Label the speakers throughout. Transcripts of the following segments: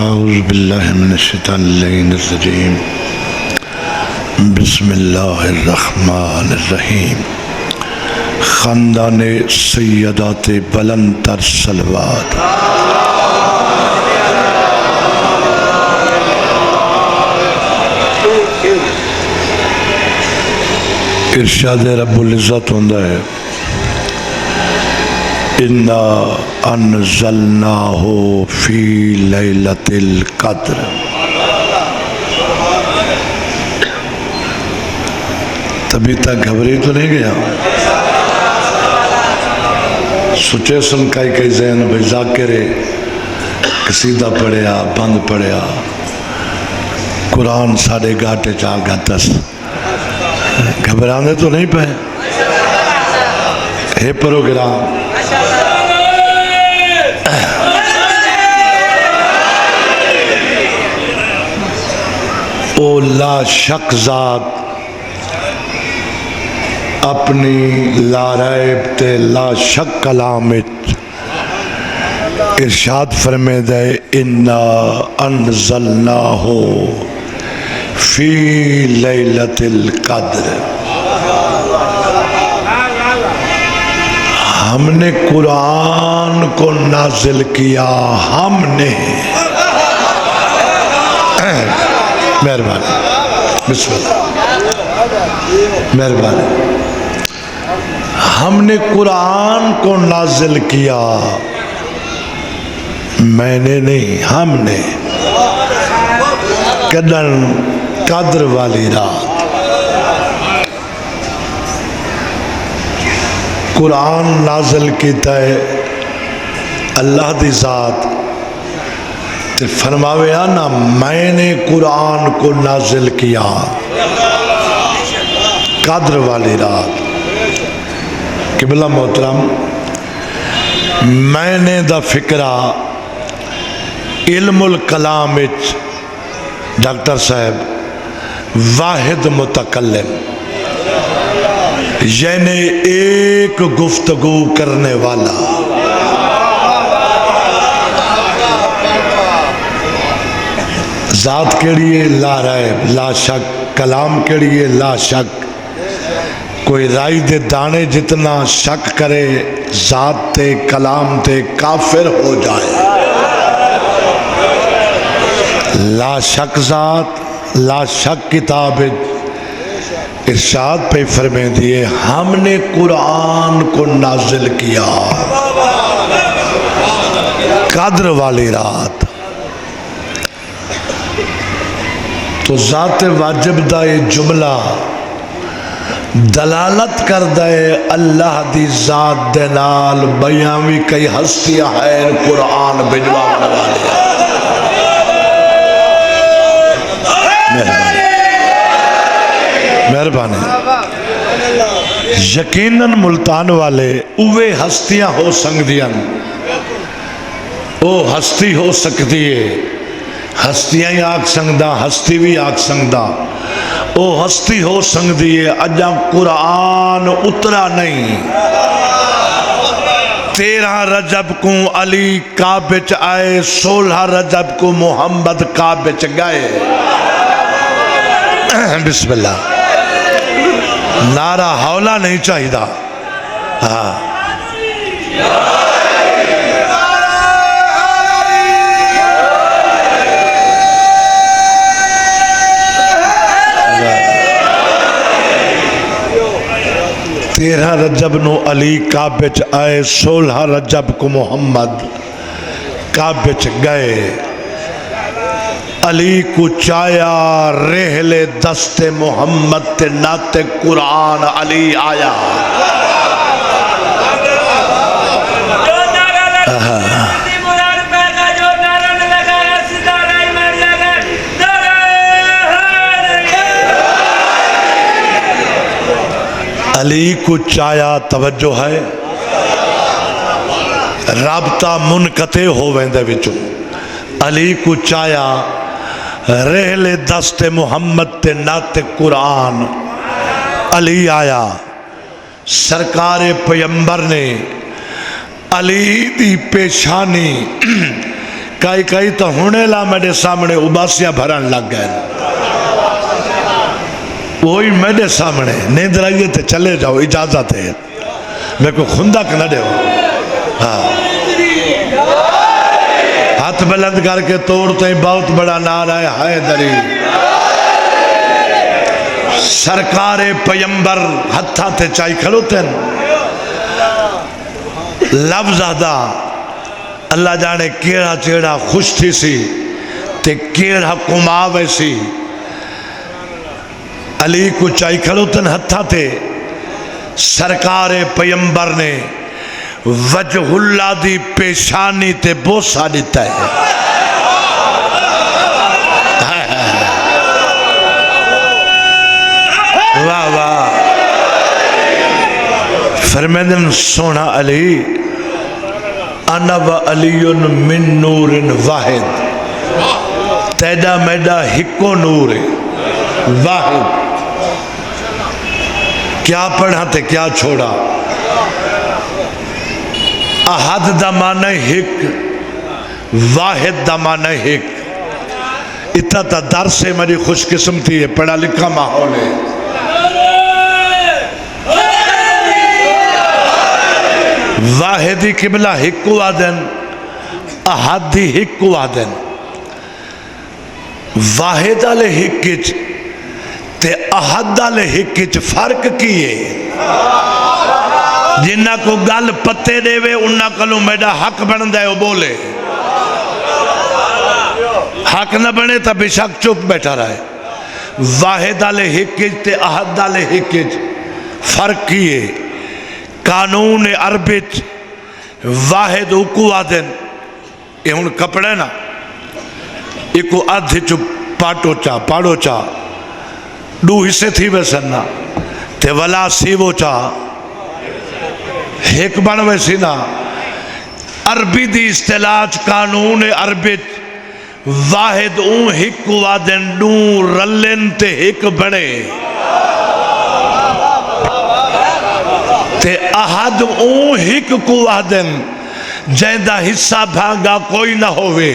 Speaker 1: اعوذ باللہ من الشیطان الرجیم بسم اللہ الرحمن الرحیم خاندان سیدات بلند تر صلوات ارشاد رب العزت ہوندہ ہے اِنَّا أَنزَلْنَاهُ فِي لَيْلَةِ الْقَدْرِ تبھی تک گھبری تو نہیں گیا سچے سن کئی ذہن بھئی ذاکرے قصیدہ پڑھیا بند پڑھیا قرآن ساڑھے گاٹے چاہ گھتس گھبرانے تو نہیں پہے ہے پروگرام او لا شک ذات اپنی لا ریب تے لا شک کلامت ارشاد فرمے دے اِنَّا أَنزَلْنَاهُ فِي لَيْلَةِ الْقَدْرِ ہم نے قرآن کو نازل کیا ہم نے مہربانی بسم اللہ مہربانی ہم نے قرآن کو نازل کیا میں نے نہیں ہم نے قدر والی رات قرآن نازل کیتا ہے اللہ دی ذات تے فرماوے آنا میں نے قرآن کو نازل کیا قدر والی رات قبلہ محترم میں نے دا فکرہ علم الکلام ڈاکٹر صاحب واحد متکلم یعنی ایک گفتگو کرنے والا ذات کیڑیے لا ریب لا شک کلام کیڑیے لا شک کوئی رائی دے دانے جتنا شک کرے ذات تے کلام تے کافر ہو جائے لا شک ذات لا شک کتاب ارشاد پہ فرمے دیئے ہم نے قرآن کو نازل کیا قدر والی رات تو ذات واجب دا یہ جملہ دلالت کر دے اللہ دی ذات دے نال بیاوی کئی ہستیاں ہیں قرآن بجوان والی مہربانی یقیناً ملتان والے اوے ہستیاں ہو سکدیاں او ہستی ہو سکتی ہے ہستیاں ہی آگ سنگدہ ہستی بھی آگ سنگدہ او ہستی ہو سکتی ہے اجا قرآن اترا نہیں 13 رجب کو علی کعبچ آئے 16 رجب کو محمد کعبچ گئے بسم اللہ نعرہ حولا نہیں چاہیے دا ہاں 13 رجب نو علی کعبچ آئے 16 رجب کو محمد کعبچ گئے علی کو چایا رحل دست محمد تے نات قرآن علی آیا علی کو چایا توجہ ہے رابطہ منقطع ہو ویندے وچوں علی کو چایا رحل دست محمد تے نات قرآن علی آیا سرکار پیمبر نے علی دی پیشانی کئی کئی تو ہونے لا میرے سامنے اباسیاں بھرن لگ گئے، وہی میرے سامنے نیند رہیے تے چلے جاؤ، اجازت ہے، میں کو خندق نہ دے ہو۔ ہاتھ بلند کر کے توڑتے ہیں بہت بڑا نعرہ ہے حیدری، سرکار پیمبر ہتھا تے چائی کھلوتے ہیں، لفظ دا اللہ جانے کیڑا چیڑا خوش تھی سی تے کیڑا کماوے سی، علی کو چائی کھلوتن ہتھا تے، سرکار پیمبر نے وجہ اللہ دی پیشانی تے بوسا دیتا ہے، واہ واہ، فرمیدن سونا علی انا و علی من نور واحد، تیدا میڈا ہکو نور واحد، کیا پڑھا تے کیا چھوڑا، احد دا معنی ہک، واحد دا معنی ہک، اتنا تا در سے میری خوش قسمتی ہے، پڑھا لکھا ماحول ہے، واحدی قبلہ ہکو آدن، احدی ہکو آدن، واحد آلے ہکچ تے احد آلے ہکچ فرق کیے، جنہ کو گل پتے دے وے انہ کلو میڈا حق بن دے وہ بولے، حق نہ بنے تا بے شک چپ بیٹھا رہے، واحد آلے ہکچ تے احد آلے ہکچ فرق کیے، قانون عربچ واحد اکو آدن، یہ ہون کپڑے نا، اکو ادھ چو پاٹو چا پاڑو چا دو حصے تھی ویسنا تے ولا سیوو چا ایک بن ویسی نا، عربی دی اصطلاح قانون عربچ واحد اون ہکو آدن دو رلن تے ہک بڑے، تے احد اون ہک کو آدن جیندہ حصہ بھانگا کوئی نہ ہوئے،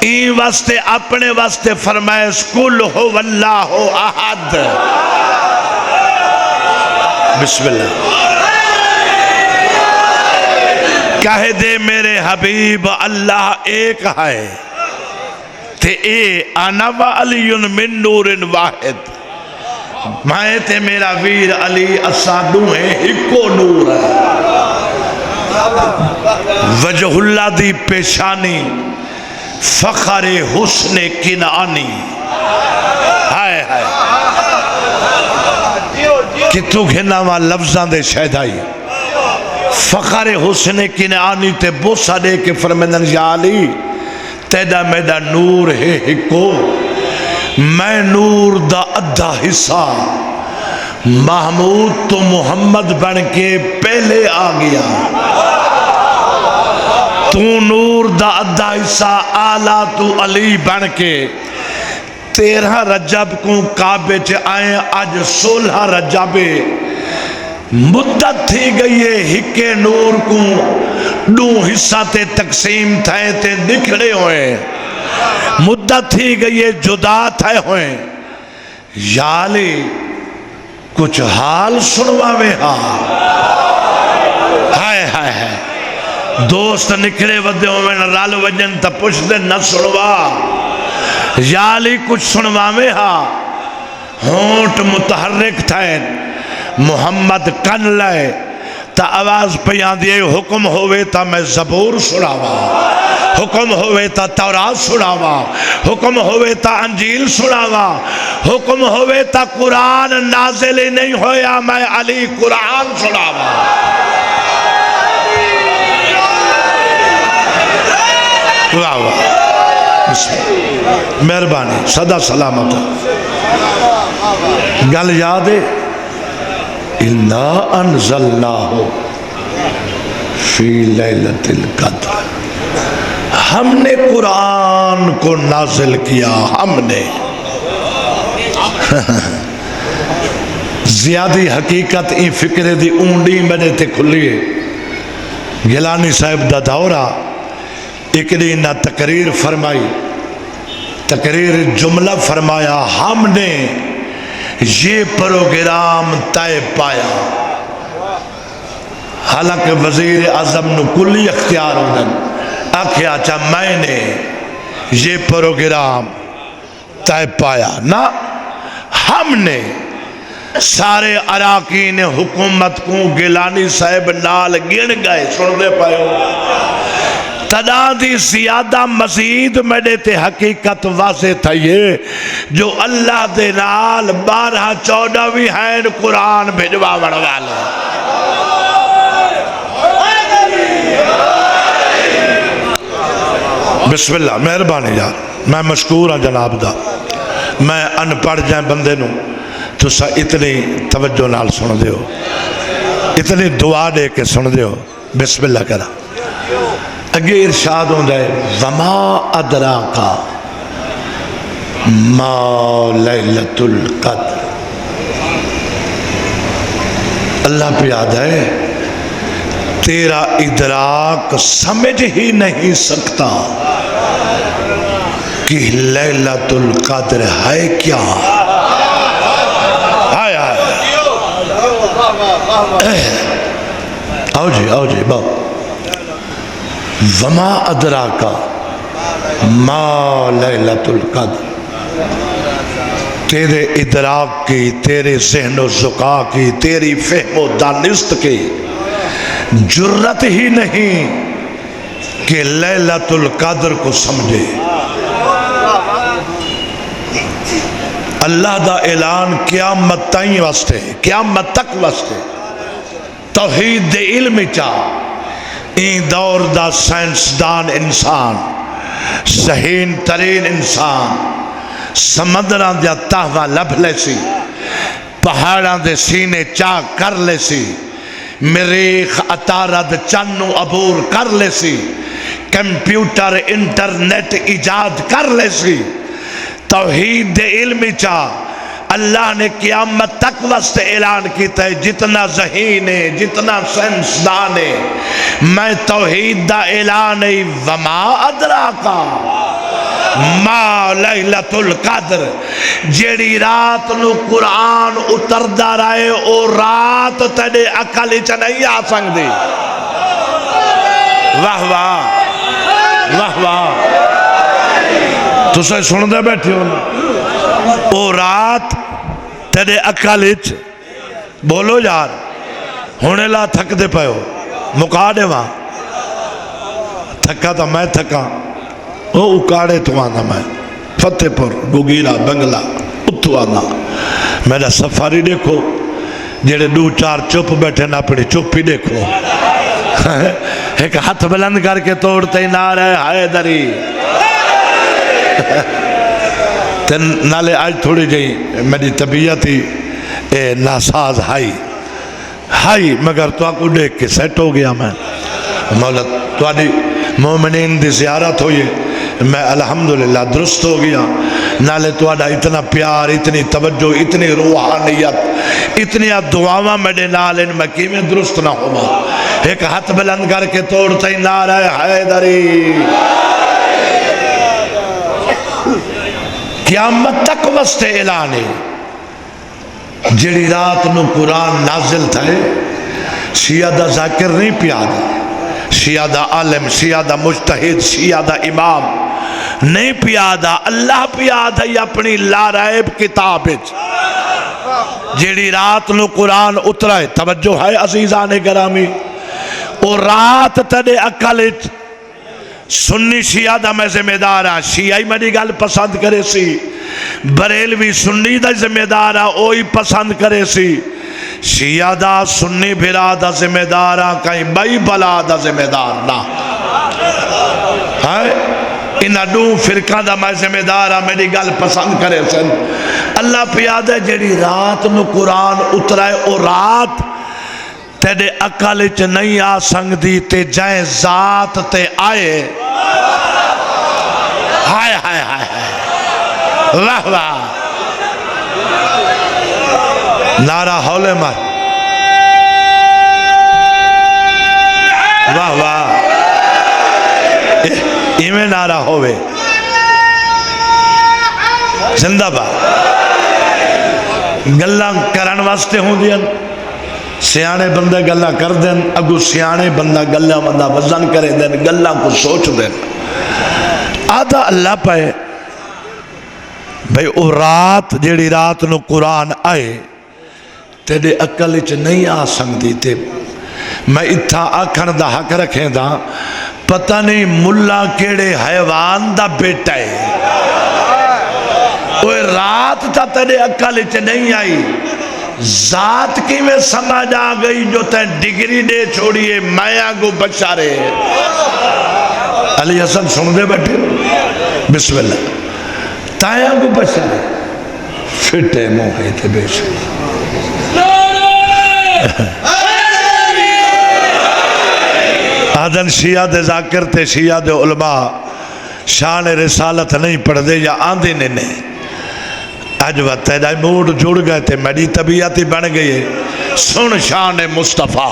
Speaker 1: این واسطے اپنے واسطے فرمائے کل ہو واللہ احد، بسم اللہ، کہہ دے میرے حبیب اللہ ایک ہے، تے اے انا و علی من نور واحد، میں تے میرا ویر علی اسادوں ہیں ہکو نور ہے، وجہ اللہ دی پیشانی فخر حسن کنعانی، ہائے ہائے کتو گھناوا لفظاں دے شہدائی، فخر حسن کنعانی تے بوسا دے کے فرمیدن یا علی تیدا میدا نور ہے ہکو، میں نور دا ادھا حصہ محمود تو محمد بن کے پہلے آ گیا، تو نور دا ادھا حصہ آلہ تو علی بن کے 13 رجب کو کعبے چ آئیں، آج 16 رجب مدت تھی گئی ہے، ہکے نور کو دو حصہ تے تقسیم تھے تے نکھڑے ہوئے، مدت تھی گئی ہے جدا تھے ہوئے، یا علی کچھ حال سنواوے ہاں، ہائے ہائے ہائے دوست نکھڑے ودے ہوئے نہ رال وجن تا پوچھ دے نہ سنوا، یا علی کچھ سنواوے ہاں، ہونٹ متحرک تھے، محمد کن لائے تا آواز پیان دیئے، حکم ہوئے تا میں زبور سناوا، حکم ہوئے تا تورات سناوا، حکم ہوئے تا انجیل سناوا، حکم ہوئے تا قرآن نازل نہیں ہویا میں علی قرآن سناوا، واہ واہ مہربانی صدا سلامت، گل یاد ہے اِنَّا أَنزَلْنَاهُ فِي لَيْلَةِ الْقَدْرِ، ہم نے قرآن کو نازل کیا، ہم نے زیادی حقیقت ای فکر دی اونڈی میں نے تے کھلیے، گیلانی صاحب دا دورہ ایک دن نہ تقریر فرمائی، تقریر جملہ فرمایا، ہم نے یہ پروگرام طے پایا، حالانکہ وزیر اعظم نو کلی اختیار ہونا، آکھیا چا میں نے یہ پروگرام طے پایا نا، ہم نے سارے اراکین حکومت کو گیلانی صاحب نال گن گئے، سن دے پائے ہو تدا دی زیادہ مزید میڈے تے حقیقت واضح تھا یہ جو اللہ دے نال 12-14 ہیں قرآن بھجوا بڑھوا لے۔ بسم اللہ، مہربانی یار، میں مشکور ہوں جناب دا، میں ان پڑھ جائیں بندے نوں تو سا اتنی توجہ نال سن دے ہو، اتنی دعا دے کے سن دے ہو۔ بسم اللہ کرا اگے ارشاد ہوں دے وما ادراکا ما لیلۃ القدر، اللہ پہ یاد ہے تیرا ادراک سمجھ ہی نہیں سکتا کہ لیلۃ القدر ہے کیا۔ آئے آؤ جی باؤ، وما ادراکا ما لیلۃ القدر، تیرے ادراک کی، تیرے ذہن و ذکا کی، تیری فہم و دانست کی جرت ہی نہیں کہ لیلۃ القدر کو سمجھے۔ اللہ دا اعلان قیامت تائیں واسطے، قیامت تک واسطے، توحید دے علم چا این دور دا سائنسدان انسان، ذہین ترین انسان سمندران دیا تہوہ لب لے سی، پہاڑان دے سینے چاک کر لے سی، مریخ اتارد چنو عبور کر لے سی، کمپیوٹر انٹرنیٹ ایجاد کر لے سی، توحید دے علم چا اللہ نے قیامت تک واسطے اعلان کیتا ہے جتنا ذہین ہے، جتنا سائنسدان ہے، میں توحید دا اعلان ہے وما ادراکا ما لیلۃ القدر، جیڑی رات نو قرآن اتردا رہے او رات تیرے عقل چ نہیں آ سکدی۔ واہ واہ واہ واہ، تسے سن دے بیٹھے ہو نا، او رات تیرے عقل چ، بولو یار ہونے لا تھک دے پے ہو، مکا دے وہاں تھکا تا میں تھکا، او اکاڑے تو آنا میں فتح پر گوگیرہ بنگلہ اتو آنا، میرا سفاری دیکھو جیڑے 2-4 چپ بیٹھے نہ پڑی چپ ہی دیکھو، ایک ہاتھ بلند کر کے توڑتے ہی نعرہ حیدری، نالے آج تھوڑی جئی میری طبیعت ہی ناساز ہائی مگر تو آپ کو دیکھ کے سیٹ ہو گیا میں، مولا تو آنی مومنین دی زیارت ہوئی، میں الحمدللہ درست ہو گیا، نالے تو آنا اتنا پیار، اتنی توجہ، اتنی روحانیت، اتنی دعاواں میرے نالے میں کی میں درست نہ ہوا، ایک ہاتھ بلند کر کے توڑتا ہی نعرہ حیدری، قیامت تک واسطے اعلان ہے، جڑی رات نو قرآن نازل تھے، شیعہ دا ذاکر نہیں پیادا، شیعہ دا عالم، شیعہ دا مجتہد، شیعہ دا امام نہیں پیادا، اللہ پیادا ہی اپنی لارائب کتاب جیڑی رات نو قرآن اترائے، توجہ ہے عزیزان گرامی، اور رات تیرے عقل سنی شیعہ دا میں ذمہ دار ہاں، شیعہ ہی میری گل پسند کرے سی، بریلوی سنی دا ذمہ دار ہاں اوہی پسند کرے سی، شیعہ دا سنی بھرا دا ذمہ دار ہاں کہیں بائی بلا دا ذمہ دار نہ، انہا دو فرقہ دا میں ذمہ دار ہاں میری گل پسند کرے سن، اللہ پیاد ہے جیڑی رات نو قرآن اترائے اور رات تیرے عقل چ نہیں آ سنگدی تے جائیں ذات تے آئے، ہائے ہائے ہائے واہ واہ، نعرہ حولے مار، واہ واہ، ایویں نعرہ ہوئے زندہ باد گلاں کرن واسطے ہوں دیاں سیانے بندے گلاں کر دیں اگو سیانے بندہ گلاں بندہ وزن کرے دیں گلاں کو سوچ دیں آدھا اللہ پائے بھئی او رات جیڑی رات نو قرآن آئے تیرے عقل اچ نہیں آ سکتی تے میں اتھا آکھن دا حق رکھیں دا پتہ نہیں ملا کیڑے حیوان دا بیٹا ہے وہ رات تا تیرے عقل اچ نہیں آئی ذات کی میں سمجھ آ گئی جو تین ڈگری دے چھوڑیے میں آگو بچارے علی حسن سن دے بیٹھے بسم اللہ تائیں آگو بچارے فٹے موہے تھے بے شک آدھن شیعہ دے ذاکر تھے شیعہ دے علماء شان رسالت نہیں پڑھ دے یا آندھے نے آج وقت ہے موڈ جڑ گئے تھے میری طبیعتی بن گئی ہے سن شان مصطفیٰ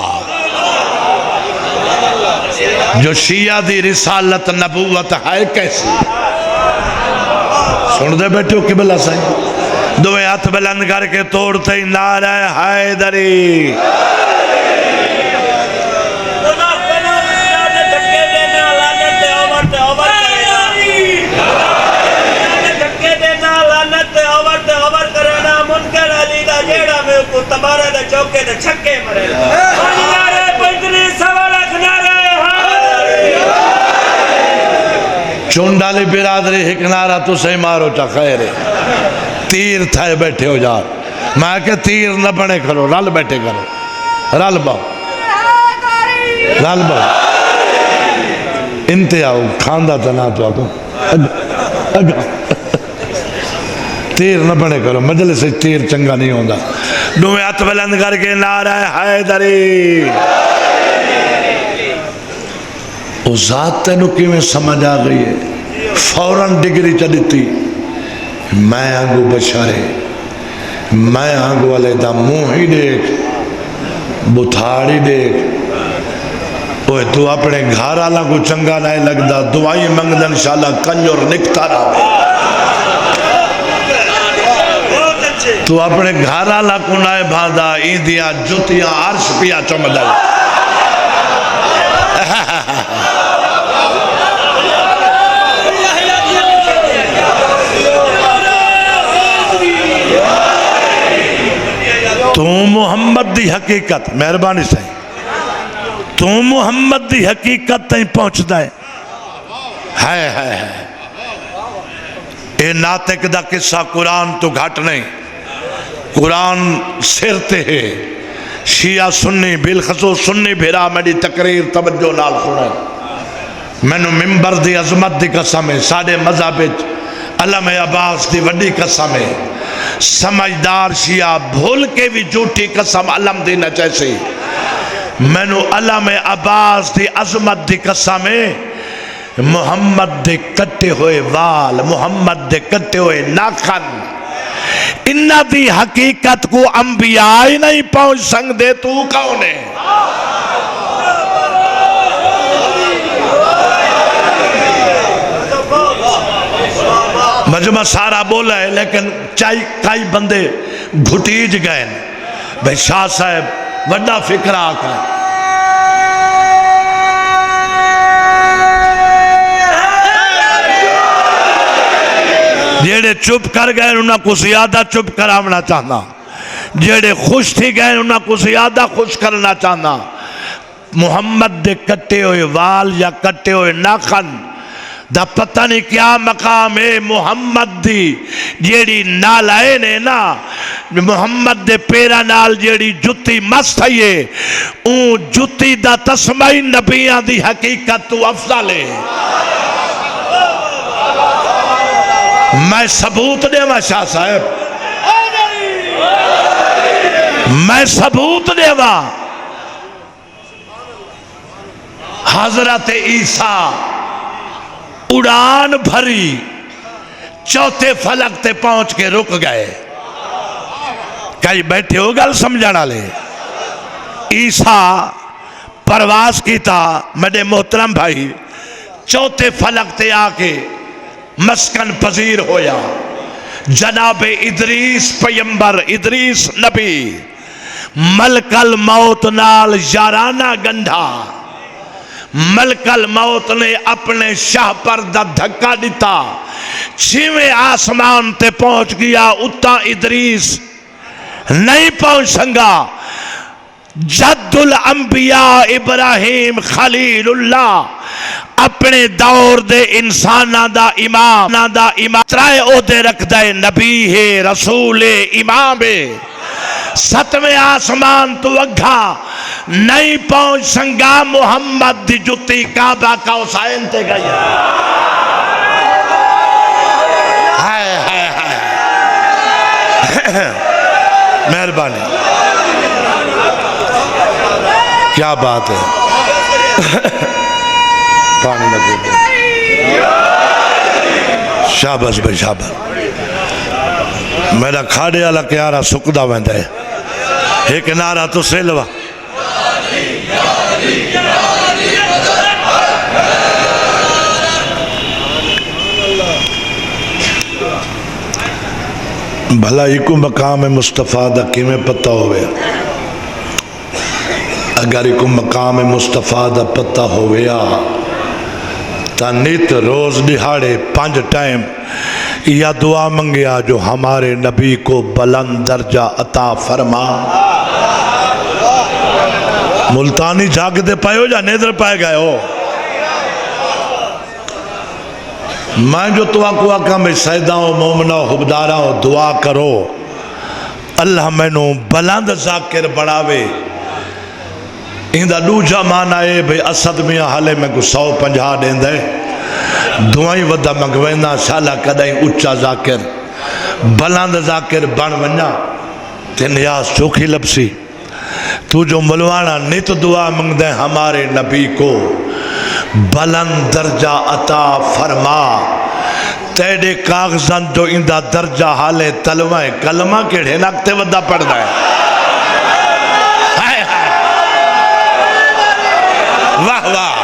Speaker 1: جو شیعہ دی رسالت نبوت ہے کیسی سن دے بیٹھو قبلہ سائیں دوے ہاتھ بلند کر کے توڑتے ہی نعرہ حیدری تبارہ دے چوکے دے چھکے مرے نعرہ پیدری سوالک نعرہ چون ڈالی برادری ایک نعرہ تو صحیح مارو چا خیر ہے تیر تھائے بیٹھے ہو جا میں کہ تیر نہ بنے کرو رل بیٹھے کرو رل باؤ رل باؤ انتہاؤ کھاندہ تنا تو آگو اگا تیر نہ بنے کرو مجلس سے تیر چنگا نہیں ہوندہ دوے ہاتھ بلند کر کے نعرہ حیدری او ذات تینو کی میں سمجھ آ گئی ہے فوراں ڈگری چلیتی میں آنگو بشارے میں آنگو والے دا موہی دیکھ بتھاڑی دیکھ اوہ تو اپنے گھار آلہ کو چنگا نہیں لگ دا دعائی منگدن انشاءاللہ کنجور نکتا رہا تو اپنے گھارا لکھنائے بھاندہ ایندیاں جتیاں عرش پیا چمدل تو محمد دی حقیقت مہربانی سے تو محمد دی حقیقت تین پہنچ دائے ہے اے ناتک دا قصہ قرآن تو گھٹ نہیں قرآن سرتے ہیں شیعہ سنی بالخصوص سنی بھیرا میری تقریر توجہ نال سنے میں نے ممبر دی عظمت دی قسم ہے ساڑھے مذہب علم عباس دی وڈی قسم ہے سمجھدار شیعہ بھول کے بھی جھوٹی قسم علم دینا چاہیے میں نے علم عباس دی عظمت دی قسم ہے محمد دے کٹے ہوئے وال محمد دے کٹے ہوئے ناخن انہ دی حقیقت کو انبیاء ہی نہیں پہنچ سکتے تو کون ہے مجمع سارا بولا ہے لیکن کئی بندے گھٹیج گئے بھئی شاہ صاحب وڈا فکر آکا جیڑے چپ کر گئے انہاں کو زیادہ چپ کراونا چاہنا جیڑے خوش تھی گئے انہاں کو زیادہ خوش کرنا چاہنا محمد دے کٹے ہوئے وال یا کٹے ہوئے ناخن دا پتہ نہیں کیا مقام ہے محمد دی جیڑی نال آئے نے نا محمد دے پیرا نال جیڑی جتی مست ہے اون جتی دا تسمائی نبیان دی حقیقت تو افضل ہے میں ثبوت دے وا شاہ صاحب میں ثبوت دے وا حضرت عیسیٰ اڑان بھری چوتھے فلک تے پہنچ کے رک گئے کئی بیٹھے ہو گل سمجھانا لے عیسیٰ پرواز کی تھا میرے محترم بھائی چوتھے فلک تے آ کے مسکن پذیر ہویا جناب ادریس پیمبر، ادریس نبی، ملک الموت نال یارانہ گنڈھا، ملک الموت نے اپنے شاہ پر دا دھکا دیتا، 6ویں آسمان تے پہنچ گیا، اتا ادریس نہیں پہنچ سنگا۔ جد الانبیاء ابراہیم خلیل اللہ اپنے دور دے انسانہ دا امام ترائے عہدے رکھ دے، نبی ہے، رسول ہے، امام ہے، 7ویں آسمان تو اگھا نہیں پہنچ سنگا، محمد دی جتی کعبہ کا حسین تے گئی۔ ہائے ہائے ہائے مہربانی، کیا بات ہے، پانی لگے دے، شاباش بھائی شاباش۔ میرا کھاڑے والا کیارا سکدا ویندا ہے، ایک نعرہ تو سلوا۔ بھلا ایکو مقام مصطفیٰ دا کیویں پتہ ہوئے؟ اگر ایکو مقام مصطفیٰ دا پتہ ہویا تا نیت روز دہاڑے 5 ٹائم یا دعا منگیا جو ہمارے نبی کو بلند درجہ عطا فرما۔ ملتانی جاگ دے پائے ہو یا نیدر پائے گئے ہو؟ میں جو تو آکو آکا میں سیدہ و مومنہ و حبدارہ و دعا کرو اللہ میں نو بلند ذاکر بڑھاوے۔ اندہ دوجہ معنی ہے بھئی اسد میاں حالے میں کو 150 دیں دے، دعائیں ودہ مگوینا شالہ کدائیں اچھا ذاکر بلند ذاکر بن ونیا تے نیاز چوکھی لپسی۔ تو جو ملوانا نیت دعا منگ دیں ہمارے نبی کو بلند درجہ عطا فرما، تیڑے کاغذان جو اندہ درجہ حالے تلوائیں کلمہ کیڑے نکتے ودہ پڑھ دائیں۔ واہ واہ،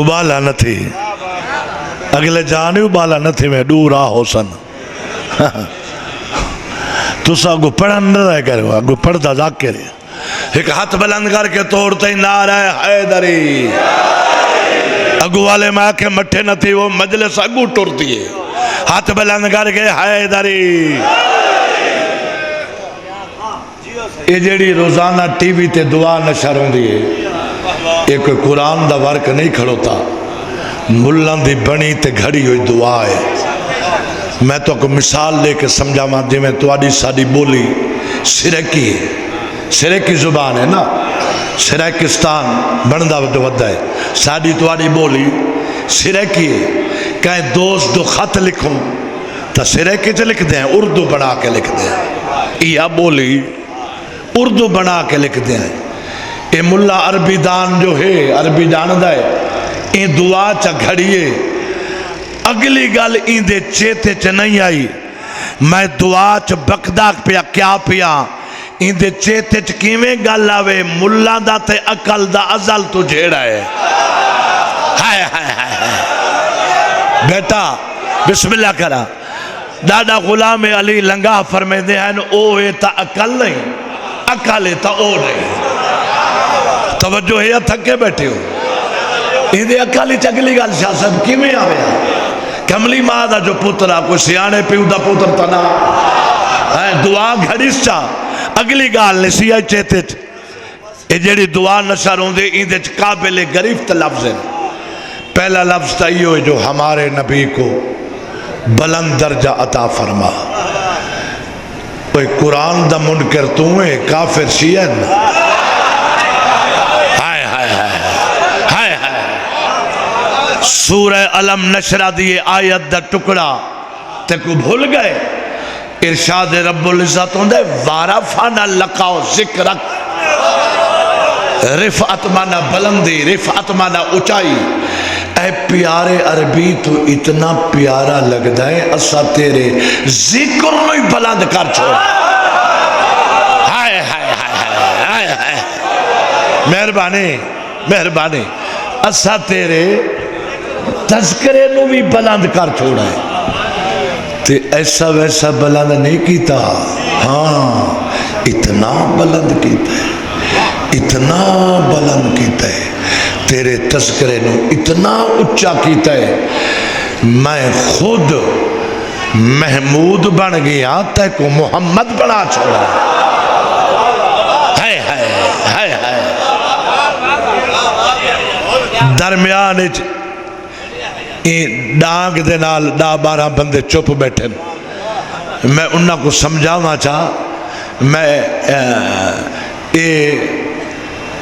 Speaker 1: ابالا نہ تھی اگلے جانے، ابالا نہ تھی میں دورا ہو سن۔ تو سا اگو پڑھن نہ رہے کرے، اگو پڑھ دا ذاکر ہے، ایک ہاتھ بلند کر کے توڑتے ہی نعرہ حیدری، اگو والے میں آکے مٹھے نہ تھی، وہ مجلس اگو ٹورتی ہے، ہاتھ بلند کر کے حیدری۔ یہ جیڑی روزانہ ٹی وی تے دعا نشر ہوں دیئے، ایک قرآن دا ورک نہیں کھڑوتا، ملان دی بنی تے گھڑی ہوئی دعا ہے۔ میں تو کو مثال لے کے سمجھا ماں میں تو آڈی ساڑی بولی سرکی ہے، سرکی زبان ہے نا، سرکستان بندہ ودہ ہے، ساڑی تو آڈی بولی سرکی ہے۔ کہیں دوست دو خط لکھوں تا سرکی چے لکھ دیں، اردو بنا کے لکھ دیں، یہ بولی اردو بنا کے لکھ دیں۔ اے ملا عربی دان جو ہے، عربی جاندہ ہے، این دعا چا گھڑیے، اگلی گل این دے چیتے چا نہیں آئی، میں دعا چا بکداک پیا کیا پیا، این دے چیتے چا کیویں گل آوے، ملا دا تے عقل دا ازل تو جھیڑا ہے۔ ہائے ہائے ہائے بیٹا بسم اللہ کرا، دادا غلام علی لنگاہ فرمے دے ہیں، اوے تا عقل نہیں، عقل تا او نہیں۔ توجہ ہے یا تھکے بیٹھے ہو؟ این دے عقلی چگلی گل شاہ صاحب کی میں آوے؟ کملی ماں دا جو پترہ کوئی سیانے پیو دا پتر تنا دعا گھڑیس چاہ اگلی گال نسی آئی چیتے اے جیڑی دعا نشر ہوں دے این دے قابل گریفت لفظ ہے۔ پہلا لفظ تا یہ ہوئے جو ہمارے نبی کو بلند درجہ عطا فرما۔ کوئی قرآن دا منکر تو ہے کافر شیعن، سورہ علم نشرہ دیئے آیت دا ٹکڑا تے کو بھول گئے، ارشاد رب العزت ہوندے وارفانا لقاؤ ذکرک، رفعت مانا بلندی، رفعت مانا اچائی، اے پیارے عربی تو اتنا پیارا لگتا ہے اسا تیرے ذکر میں بلند کر چھوڑ. ہائے ہائے ہائے ہائے ہائے مہربانی مہربانی اسا تیرے تذکرے نو بھی بلند کر چھوڑا ہے تے ایسا ویسا بلند نہیں کیتا. ہاں اتنا بلند کیتا ہے اتنا بلند کیتا ہے تیرے تذکرے نو اتنا اچھا کیتا ہے میں خود محمود بن گیا تے کو محمد بنا چھوڑا. ہائے ہائے ہائے ہائے درمیان ڈانگ دے نال 10-12 بندے چپ بیٹھے میں انہاں کو سمجھاواں چاہ میں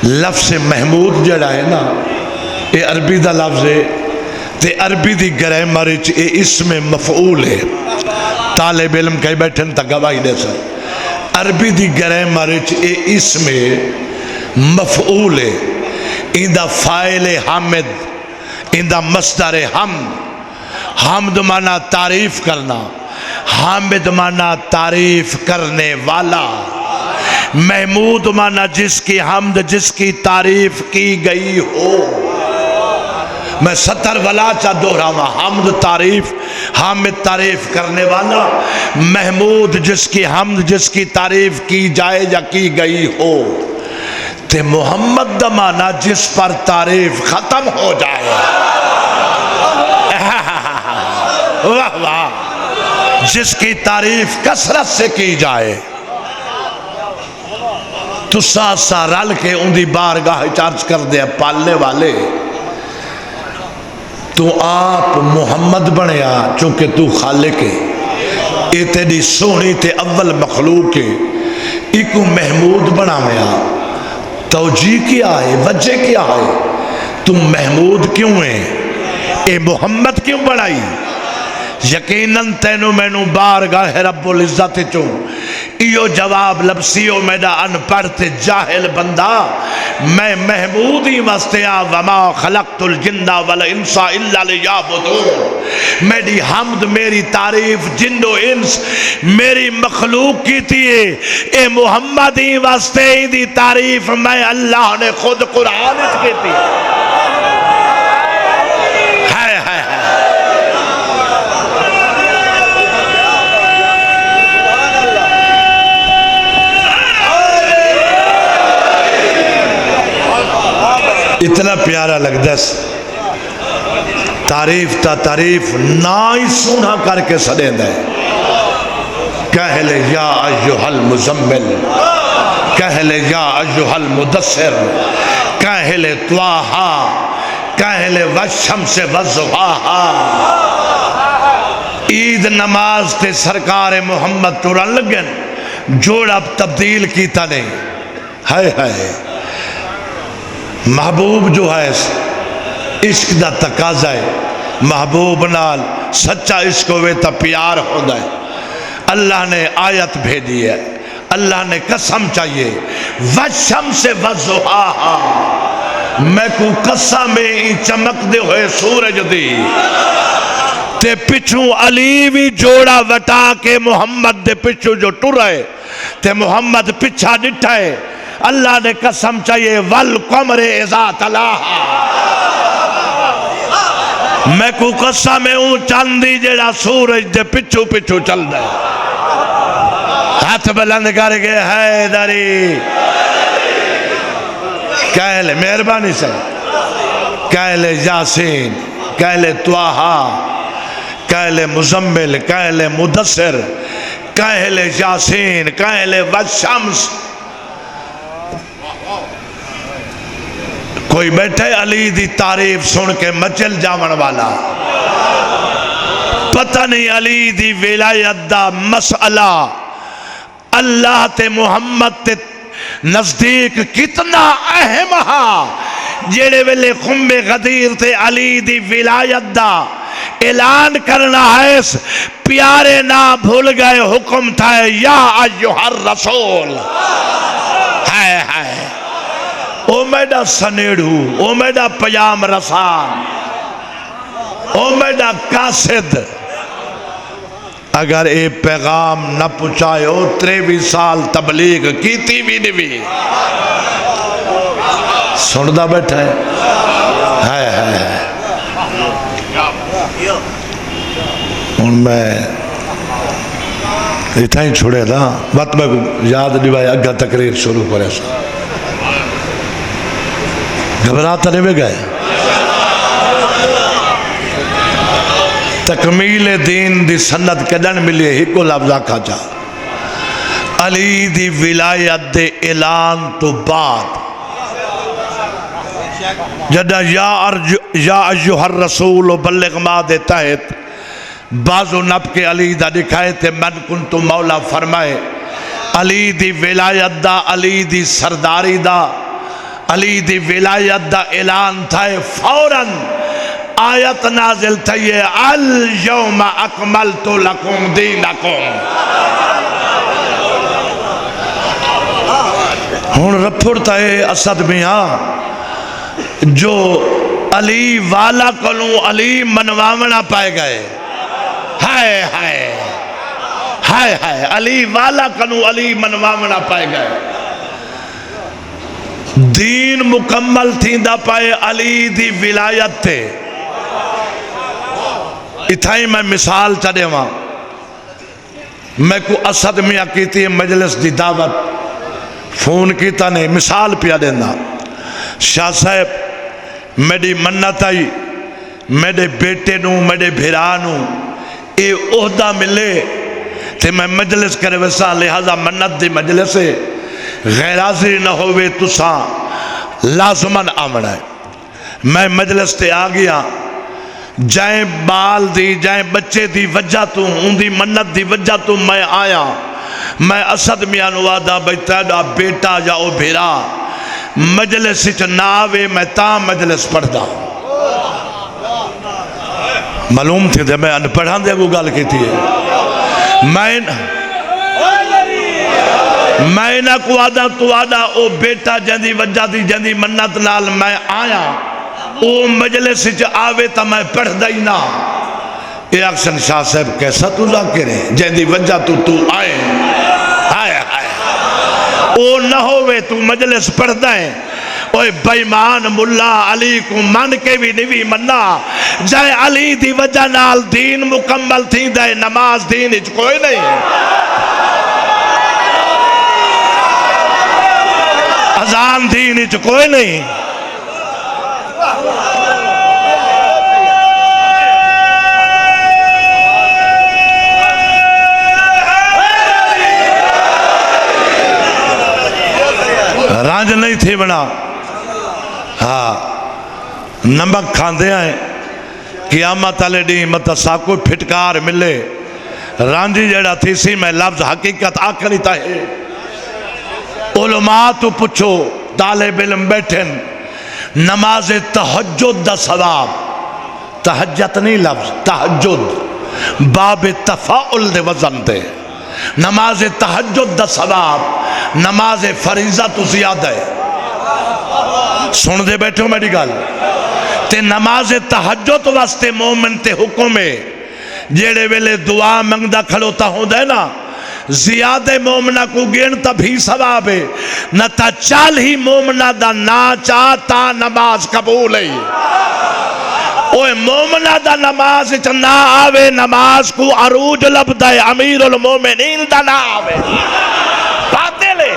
Speaker 1: لفظ محمود جڑا ہے نا یہ عربی دا لفظ ہے تے عربی دی گرامر وچ یہ اسم مفعول ہے. طالب علم کہیں بیٹھے تا گواہی دے سر عربی دی گرامر وچ یہ اسم مفعول ہے. ایندہ فاعل حامد ایندہ مصدر حمد مانا تعریف کرنا حامد مانا تعریف کرنے والا محمود مانا جس کی حمد جس کی تعریف کی گئی ہو. میں 70 ولا چاہ دہراواں حمد تعریف حامد تعریف کرنے والا محمود جس کی حمد جس کی تعریف کی جائے یا کی گئی ہو تے محمد دا مانا جس پر تعریف ختم ہو جائے. واہ واہ جس کی تعریف کثرت سے کی جائے. تو سا رل کے ان دی بارگاہ چارج کر دے پالنے والے تو آپ محمد بنیا چونکہ تو خالق ہے اے تیری سونی تے اول مخلوق ہے ایکو محمود بناویا توجیہ کیا ہے وجہ کیا ہے تم محمود کیوں ہیں اے محمد کیوں بنائی. یقیناً تینو مینو بارگاہ رب العزت چوں ایو جواب لبسیو میڈا ان پڑھتے جاہل بندہ میں محمود ہی وستیا وما خلقت الجنہ والانسا الا لیعبدون. میری حمد میری تعریف جن و انس میری مخلوق کی تھی اے محمد ہی واسطے ہی دی تعریف میں اللہ نے خود قرآن اس کی تھی. اتنا پیارا لگتا تعریف تا تعریف نا ہی سونا کر کے سڑے دے. کہہ لے یا ایہا المزمل کہہ لے یا ایہا المدثر کہہ لے طواہا کہہ لے والشمس والضحاہا. عید نماز تے سرکار محمد ٹرن لگن جوڑا تبدیل کیتا نہیں. ہائے ہائے محبوب جو ہے عشق دا تقاضا ہے محبوب نال سچا عشق ہوئے تا پیار ہوتا ہے. اللہ نے آیت بھیجی ہے اللہ نے قسم چاہیے والشمس والضحاہا میں کو قسم میں چمک دے ہوئے سورج دی تے پچھوں علی بھی جوڑا وٹا کے محمد دے پچھوں جو ٹر رہے تے محمد پچھا ڈٹھا ہے. اللہ نے قسم چاہیے والقمر اذا تلاہا میں کو قسم میں ہوں چاندی جیڑا سورج دے پچھو پچھو چل دے. ہاتھ بلند کر کے حیدری کہہ لے مہربانی سے کہہ لے یاسین کہہ لے طواہا کہہ لے مزمل کہہ لے مدثر کہہ لے یاسین کہہ لے والشمس. کوئی بیٹھے علی دی تعریف سن کے مچل جاون والا پتہ نہیں علی دی ولایت دا مسئلہ اللہ تے محمد تے نزدیک کتنا اہم ہا جیڑے ویلے خم غدیر تے علی دی ولایت دا اعلان کرنا ہے پیارے نہ بھول گئے حکم تھا یا ایھا الرسول. ہائے ہائے او میڈا سنیڑو او میڈا پیام رسان او میڈا قاصد اگر اے پیغام نہ پہنچائے ہو 23 سال تبلیغ کیتی بھی نہیں سندا بیٹھا ہے ہن میں اتنا ہی چھوڑے نا وقت میں یاد دیوائے اگا تقریر شروع کرے سا گھبراتا نہیں بھی گئے تکمیل دین دی سند کدن ملی ہی کو لفظ آکھا جا علی دی ولایت دے اعلان تو بعد جدہ یا ایوہ الرسول بلغ ما دے تحت بعض و نب کے علی دا دکھائے تھے من کنتو مولا فرمائے علی دی ولایت دا علی دی سرداری دا علی دی ولایت دا اعلان تھا فوراً آیت نازل تھی الیوم اکملت لکم دینکم ہون رپھڑتا ہے اسد میاں جو علی والا کلوں علی منوامنا پائے گئے ہائے ہائے ہائے ہائے علی والا کنو علی منوامنا پائے گئے دین مکمل تھی دا پائے علی دی ولایت تے اتھائی میں مثال چڑھے وہاں میں کو اسد میاں کیتی ہے مجلس دی دعوت فون کیتا نے مثال پیا دینا شاہ صاحب میری منت آئی میرے بیٹے نو میرے بھیرانو اے عہدہ ملے تے میں مجلس کرے ویسا لہذا منت دی مجلس غیر حاضری نہ ہوئے تساں لازماً آمنا ہے میں مجلس تے آ گیا جائیں بال دی جائیں بچے دی وجہ تو ان دی منت دی وجہ تو میں آیا میں اسد میاں نوادہ بیتیدہ بیٹا یا او بھیرا مجلس چ ناوے میں تا مجلس پڑھدا معلوم تھے تھے میں پڑھان دے وہ گال کی تھی میں نہ کو آدھا تو آدھا او بیٹا جندی وجہ دی جندی منت نال میں آیا او مجلس چ آوے تا میں پڑھ دائی نا اے اکشن شاہ صاحب کیسا تو ذاکر ہے جندی وجہ تو آئے ہائے ہائے او نہ ہوئے تو مجلس پڑھ دائیں اوہ بیمان ملا علی کو من کے بھی نہیں مننا جائے علی دی وجہ نال دین مکمل تھی دے نماز دین اچھ کوئی نہیں اذان دین اچھ کوئی نہیں رانج نہیں تھی بنا ہاں نمک کھاندے آئیں قیامت علی ڈی متساکو پھٹکار ملے رانجی جڑا تھی سی میں لفظ حقیقت آکھنی تاہے علماء تو پچھو طالب علم بیٹھن نماز تہجد دا ثواب تہجد نہیں لفظ تہجد باب تفاعل دے وزن دے نماز تہجد دا ثواب نماز فریضہ تو زیادہ ہے سن دے بیٹھو میری گل تے نماز تہجد واسطے مومن تے حکم ہے جیڑے ویلے دعا منگدہ کھڑوتا ہوں دے نا زیادہ مومنہ کو گینتا بھی ثواب ہے نہ تا چال ہی مومنہ دا نا چاہتا نماز قبول ہے اوہ مومنہ دا نماز چنا آوے نماز کو عروج لب دائے امیر المومنین دا نا آوے باتے لے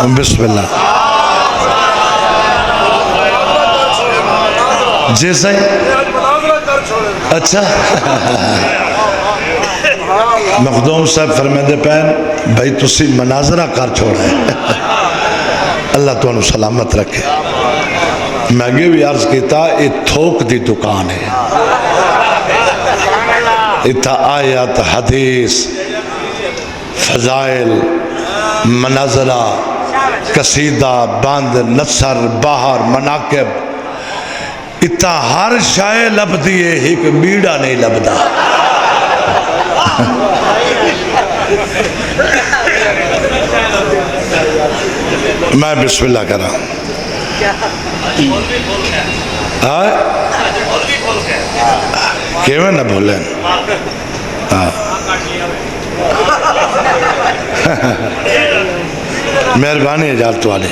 Speaker 1: بسم اللہ جی صحیح اچھا مخدوم صاحب فرمیدے پہن بھائی تسی مناظرہ کر چھوڑے اللہ تو انہوں سلامت رکھے میں آگے بھی عرض کیتا یہ تھوک دی دکان ہے اتھا آیت حدیث فضائل مناظرہ قصیدہ باند نصر باہر مناقب اتنا ہر شائع لبدی ہے ایک بیڑا نہیں لبدا میں بسم اللہ کرا کیویں نہ بھولیں مہربانی اجازت والے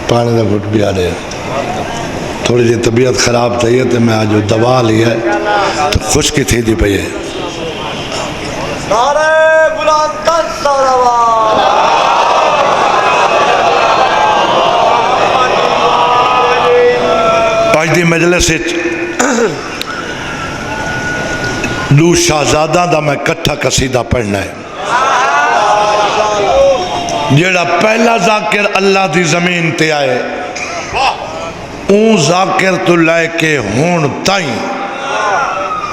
Speaker 1: پانی کا گھٹ بھی آ رہے تھوڑی جی طبیعت خراب تھی ہے تو میں آج دوا لی ہے تو خشکی تھی دی پئی ہے
Speaker 2: نعرہ بلند صلوات
Speaker 1: آج دی مجلس دو شہزادہ دا میں کٹھا قصیدہ پڑھنا ہے جیڑا پہلا ذاکر اللہ دی زمین تے آئے اون ذاکر تو لائے کے ہون تائیں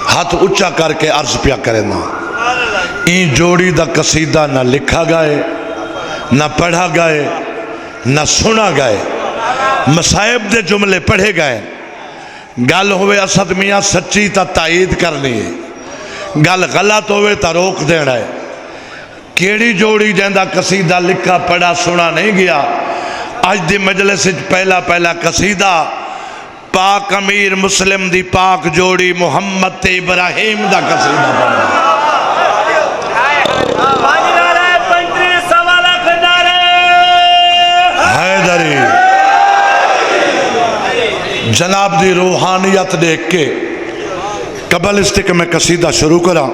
Speaker 1: ہاتھ اچھا کر کے عرض پیا کرنا این جوڑی دا قصیدہ نہ لکھا گئے نہ پڑھا گئے نہ سنا گئے مصائب دے جملے پڑھے گئے گل ہوئے اسد میاں سچی تا تائید کرنی ہے گل غلط ہوئے تا روک دینا ہے کیڑی جوڑی جیندہ قصیدہ لکھا پڑھا سنا نہیں گیا آج دی مجلس پہلا قصیدہ پاک امیر مسلم دی پاک جوڑی محمد ابراہیم دا قصیدہ پڑھا حیدری جناب دی روحانیت دیکھ کے قبل استک میں قصیدہ شروع کرا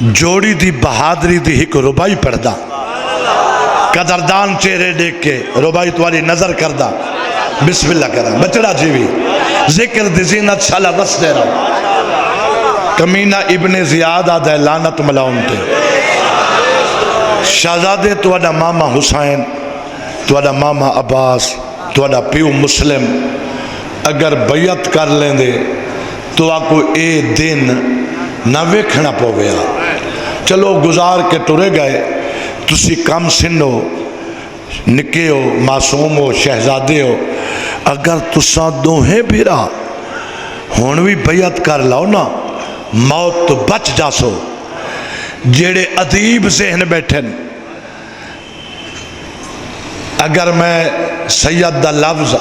Speaker 1: جوڑی دی بہادری دی ہک ربائی پڑھدا قدردان چہرے دیکھ کے ربائی تواری نظر کردہ بسم اللہ کرا بچڑا جیوی ذکر دی زینت شالا بس دے رہا کمینہ ابن زیاد آدھے لانت ملاؤن تے شہزادے توڑا ماما حسین توڑا ماما عباس توڑا پیو مسلم اگر بیعت کر لیں دے تو آکو اے دن نہ ویکھنا پو گیا چلو گزار کے ٹرے گئے تسی کم سنو نکے ہو معصوم ہو شہزادے ہو اگر تسا دوہیں بھیرا ہونوی بیعت کر لاؤ نا موت تو بچ جاسو جیڑے ادیب ذہن بیٹھن اگر میں سید دا لفظ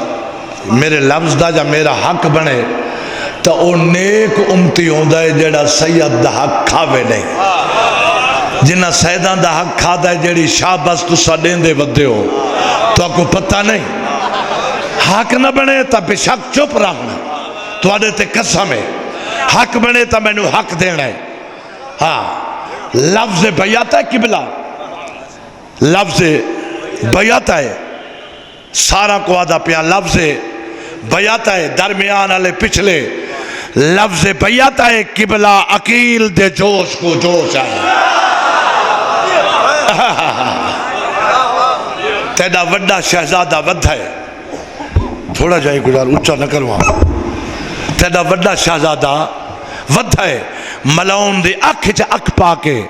Speaker 1: میرے لفظ دا جا میرا حق بنے تو او نیک امتی ہوندہ ہے جیڑا سید دا حق کھاوے نہیں جنہ سیدان دا حق کھا دا ہے جیڑی شاباز تو ساڑین دے ودے ہو تو آپ کو پتہ نہیں حق نہ بنے تا بے شک چپ رہنا تو آدھے تے قسم ہے حق بنے تا میں نو حق دینا ہے ہاں لفظ بیعت ہے قبلہ لفظ بیعت ہے سارا کو آدھا پیا لفظ بیعت ہے درمیان والے پچھلے لفظ بیعت ہے قبلہ عقیل دے جوش کو جوش ہے تیڑا وڈا شہزادہ ود ہے تھوڑا جائے گزار اچھا نہ کرواں تیڑا وڈا شہزادہ ود ہے ملون دے اکھ جا اکھ پاکے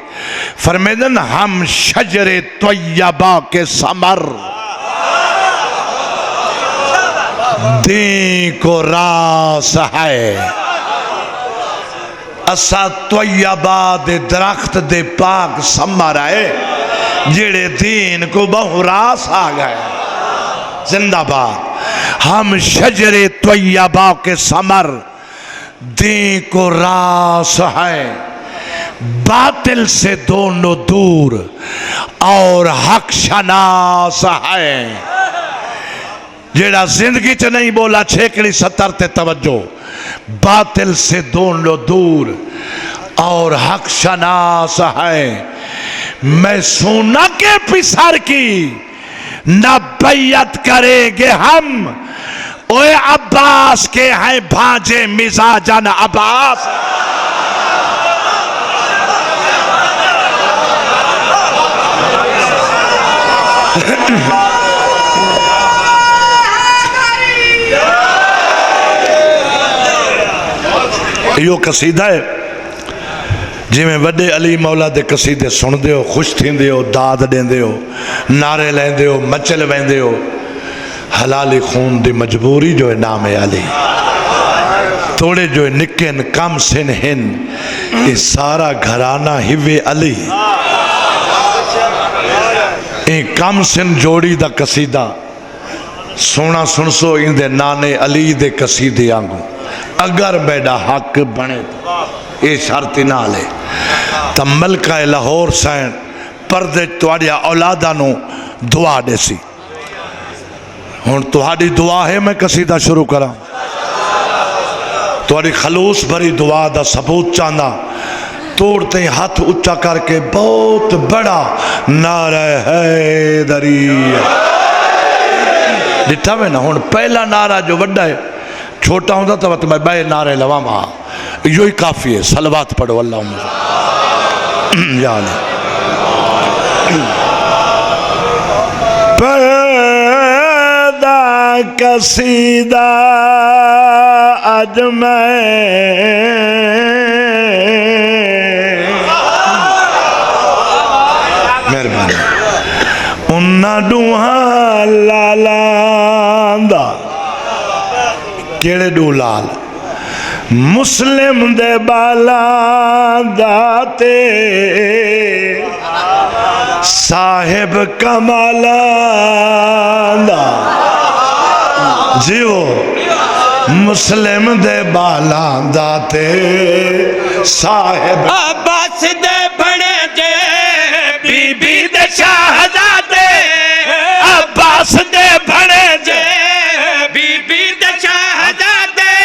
Speaker 1: فرمیدن ہم شجر طیبہ کے سمر دین کو راس ہے اسا طیبہ دے درخت دے پاک سمر ہے جیڑے دین کو بہو راس آ گئے زندہ باد ہم شجر طیبہ کے سمر دین کو راس ہے باطل سے دونوں دور اور حق شناس ہے جیڑا زندگی چ نہیں بولا چھیکڑی ستر تے توجہ باطل سے دونوں دور اور حق شناس ہے میں سونا کے پسر کی نہ بیعت کریں گے ہم اوے عباس کے ہیں بھانجے مزاجن عباس یہ قصیدہ ہے جی میں وڈے علی مولا دے قصیدے سن دے ہو، خوش تھیندے ہو، داد دیندے ہو، نعرے لیندے ہو، مچل ویندے ہو، حلالی خون دی مجبوری جو ہے نام علی، توڑے جو ہے نکن کم سن ہن، یہ سارا گھرانہ ہیوے علی، یہ کم سن جوڑی دا قصیدہ سونا سنسو ان دے نانے علی دے قصیدے آنگو، اگر بیڈا حق بنے تو یہ شرطی نہ لے تا ملکہ لاہور سین پردے توڑیا اولادانو دعا دے سی ہون توڑی دعا ہے میں قصیدہ شروع کرا توڑی خلوص بھری دعا دا ثبوت چاندہ توڑتے ہیں ہاتھ اچھا کر کے بہت بڑا نعرہ حیدری جتا میں نا ہون پہلا نعرہ جو بڑا ہے چھوٹا ہوتا تو میں بے نعرے لوا ماں یوں ہی کافی ہے صلوات پڑھو اللہم یا علی پیدا قصیدہ اج میں مہربانی انہاں ڈوہاں لالاندہ کیڑے ڈو لال مسلم دے بالاندہ تے صاحب کمالاندہ جیو مسلم دے بالاندہ تے صاحب
Speaker 3: عباس دے بڑے جے بی بی دے شہزادے عباس دے بڑے جے بی بی دے شہزادے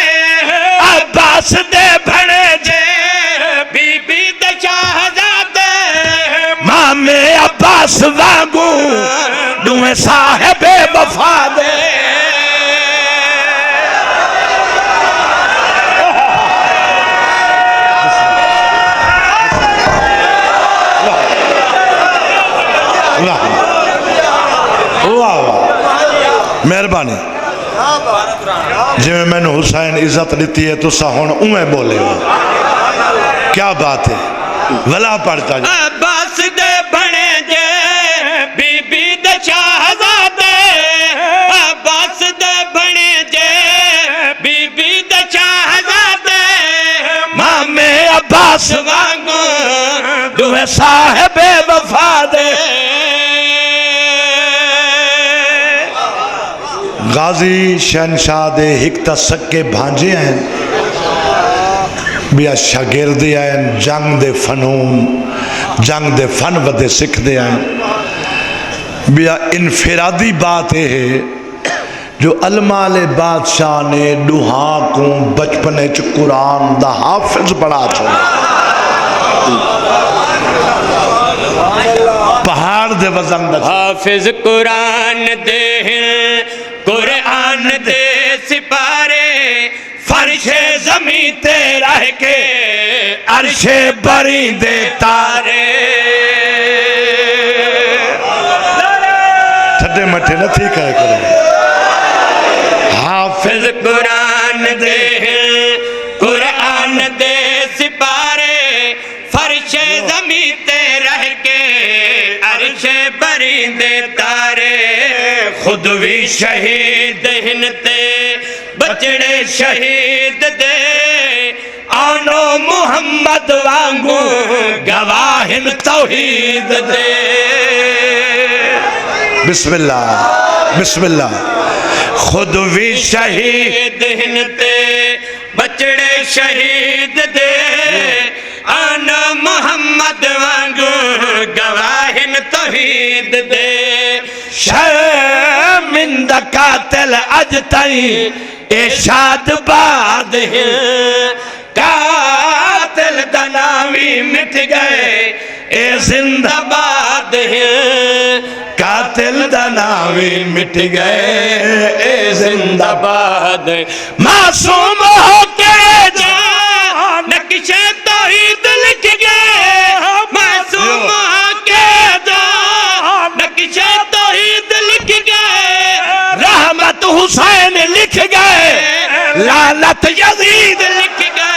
Speaker 3: عباس دے بڑے جے بی بی دے شہزادے مامے عباس وانگو دوئے صاحب وفا دے
Speaker 1: مہربانی جی میں نے حسین عزت لیتی ہے تو سہون اوے بولے ہو کیا بات ہے ولا پڑھتا جا
Speaker 3: عباس دے بڑے جے بی بی دے شہزادے عباس دے بڑے جے بی بی دے شہزادے مامے عباس وانگو دوے صاحب وفا دے
Speaker 1: غازی شہنشاہ دے ہکتا سکے بھانجے ہیں بیا شاگردے ہیں جنگ دے فنون جنگ دے فن ودے سکھ دے ہیں بیا انفرادی بات ہے جو المال بادشاہ نے ڈوہاں کو بچپنے چ قرآن دا حافظ بڑھا چھوڑا پہاڑ دے وزن دا
Speaker 3: حافظ قرآن دے قرآن دے سپارے فرش زمین تے رہ کے عرش بری دے تارے
Speaker 1: ٹھڈے مٹھے نہ تھی کہے کرو
Speaker 3: حافظ قرآن دے قرآن دے سپارے فرش زمین تے رہ کے عرش بری دے تارے خود بھی شہید ہنتے بچڑے شہید دے آنو محمد وانگو گواہن توحید دے
Speaker 1: بسم اللہ بسم اللہ
Speaker 3: خود بھی شہید ہنتے بچڑے شہید دے آنو محمد وانگو گواہن توحید دے شرمندہ قاتل اج تائیں ارشاد باد ہیں قاتل دناوی مٹ گئے اے زندہ باد ہیں قاتل دناوی مٹ گئے اے زندہ باد معصوم ہو کے جا نقش توحید لکھ گئے معصوم ہو کے جا نقش توحید لکھ گئے رحمت حسین لکھ گئے لعنت یزید لکھ گئے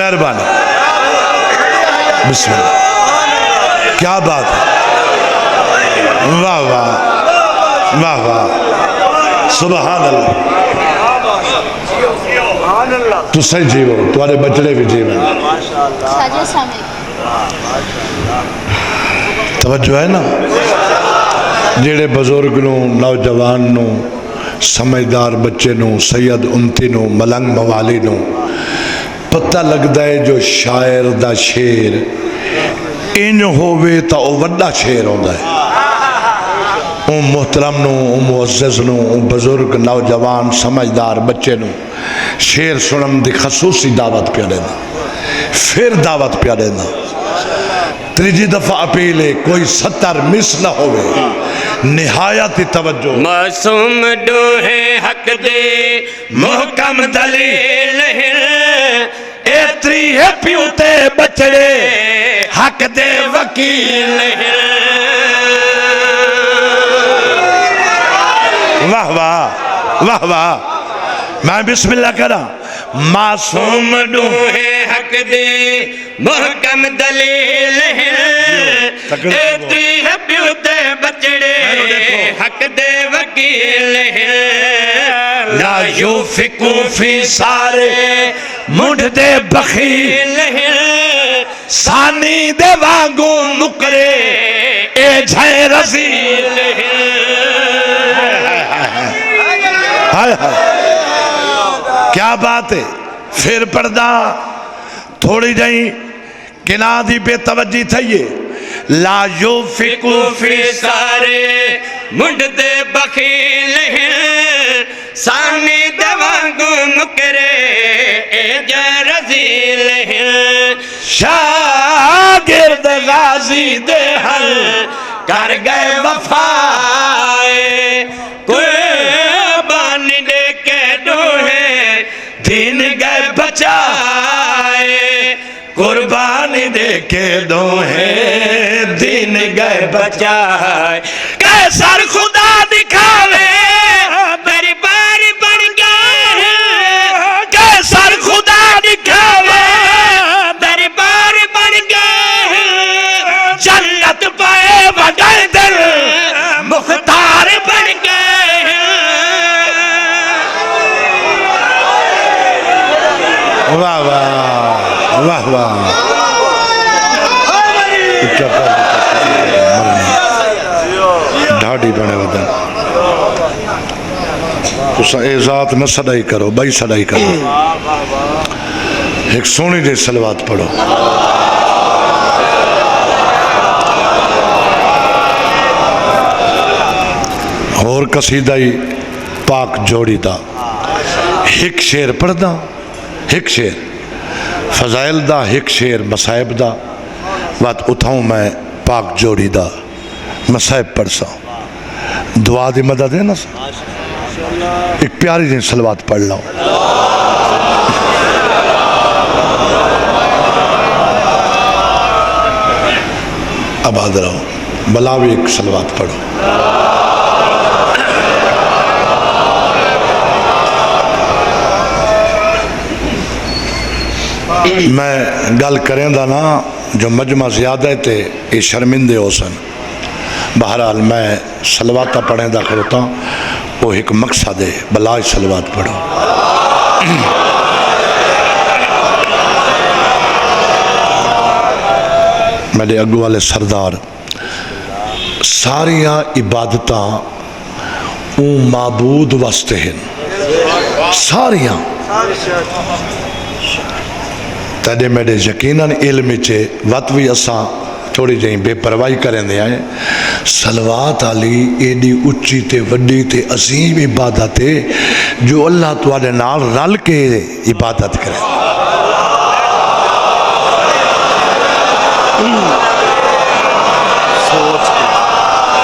Speaker 1: مہربانی بسم اللہ کیا بات ہے واہ واہ واہ واہ سبحان اللہ تو صحیح جیو تمہارے بچڑے بھی جیو توجہ ہے نا جیڑے بزرگ نو نوجوان نو سمجھدار بچے نو سید امتی نو ملنگ موالی نو پتہ لگتا ہے جو شاعر دا شیر ان ہووے تا او وڈا شیر ہوندا ہے او محترم نو او معزز نو او بزرگ نوجوان سمجھدار بچے نو شیر سنم دی خصوصی دعوت پیا دینا پھر دعوت پیا دینا تریجی دفعہ اپیلے کوئی 70 مس نہ ہوئے نہایت توجہ
Speaker 3: معصوم ڈوہے حق دے محکم دلیل ایتری ہے پیوتے بچڑے حق دے وکیل
Speaker 1: واہ واہ واہ واہ میں بسم اللہ کرا معصوم
Speaker 3: ڈوہے حق دے محکم دلیل ایتری ہے پیوتے بچڑے حق دے وکیل لا یوفقو فی سارے مڈھ دے بخیل سانی دے وانگو مکرے اے جھائے رزیل
Speaker 1: ہائے ہائے کیا بات ہے پھر پردہ تھوڑی جائیں کنا دی پہ توجہ تھائیے لا یوفقو
Speaker 3: فی سارے مڈھ دے بخیل سانی دے وانگو مکرے اے جھائے رزیل شاگرد غازی دے حل کر گئے وفائے قربان دے کے ڈوہے دین گئے بچائے قربانی دے کے ڈوہے دین گئے بچائے کیسر خدا دکھاوے میری باری بڑھ گئے کیسر خدا دکھاوے میری باری بڑھ گئے جنت پائے بغیر دل مختار بن گئے
Speaker 1: واہ واہ واہ واہ ڈھاڑی بنے ودن تسا اے ذات نہ سڑائی کرو بائی سڑائی کرو ایک سونی دے سلوات پڑھو اور قصیدہ پاک جوڑی دا ایک شیر پڑھ دا ایک شیر فضائل دا ایک شیر مسائب دا بات اتھاؤں میں پاک جوڑی دا مسائب پڑھ سا دعا دی مدد ہے نا سا ایک پیاری جن سلوات پڑھ لاؤں اب آدھ رہا ہوں بلاوی ایک سلوات پڑھو میں گل کریں دا نا جو مجمع زیادہ تھے یہ شرمندے ہو سن بہرحال میں سلواتہ پڑھیں دا کرتا ہوں وہ ایک مقصد ہے بلاج سلوات پڑھو میرے اگو والے سردار ساریاں عبادتاں اون معبود واسطے ہیں ساریاں تیرے میرے یقیناً علم چے وطوی اساں تھوڑی جائیں بے پرواہی کریں دے آئیں سلوات علی ایڈی اچھی تے وڈی تے عظیم عبادت ہے جو اللہ تواڈے نال رل کے عبادت کرے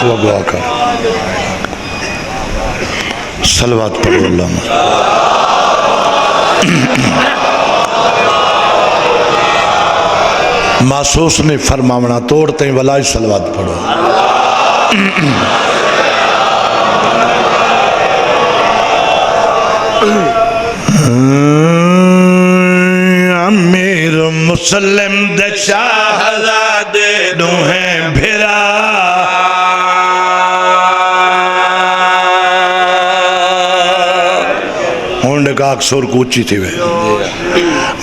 Speaker 1: وہ دعا کر سلوات پڑھو اللہ محسوس نے فرماونا توڑتے ہیں ولاج سلوات پڑھو امیر مسلم دے شہزادے دوہیں بھرا ہونڈے کا اکسور کو اچھی تھی وے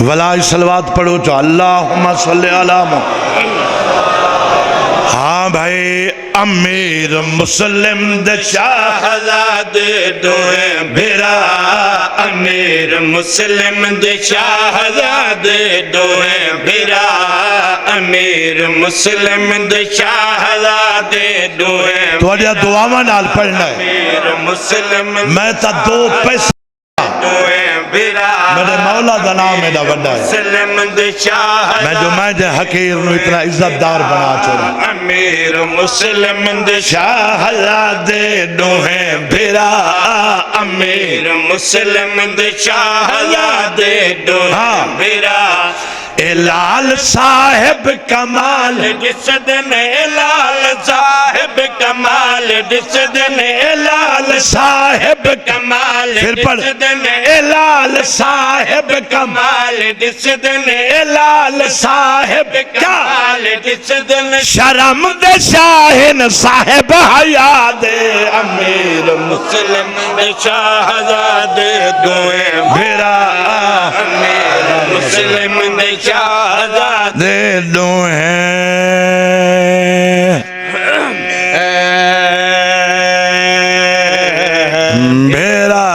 Speaker 1: ولائی صلوات پڑھو تو اللہم صلی علی محمد ہاں بھائی امیر مسلم دے شہزادے دوہیں بھرا
Speaker 3: امیر مسلم دے شہزادے دوہیں بھرا امیر مسلم دے شہزادے دوہیں
Speaker 1: تو اڈیا دعاواں نال پڑھنا ہے
Speaker 3: امیر مسلم
Speaker 1: میں تا دو پیسے
Speaker 3: دوہیں بھرا
Speaker 1: میرے مولا دا نام ہے دا وڈا ہے
Speaker 3: مسلم دے شہزادے
Speaker 1: میں جو میں جے حقیر نو اتنا عزت دار بنا چھوڑا
Speaker 3: امیر مسلم دے
Speaker 1: شہزادے دوہیں بھرا
Speaker 3: امیر مسلم دے شہزادے دوہیں بھرا
Speaker 1: لال صاحب کمال
Speaker 3: جس دن لال صاحب کمال جس دن لال
Speaker 1: صاحب
Speaker 3: کمال
Speaker 1: پھر پڑھ
Speaker 3: جس دن
Speaker 1: لال صاحب کمال
Speaker 3: کمال جس دن
Speaker 1: لال صاحب کیا
Speaker 3: کمال جس دن
Speaker 1: شرم دے شاہن صاحب حیات امیر
Speaker 3: مسلم دے شہزادے دوہیں
Speaker 1: بھرا
Speaker 3: امیر مسلم دے شہزادے
Speaker 1: دے دوہیں بھرا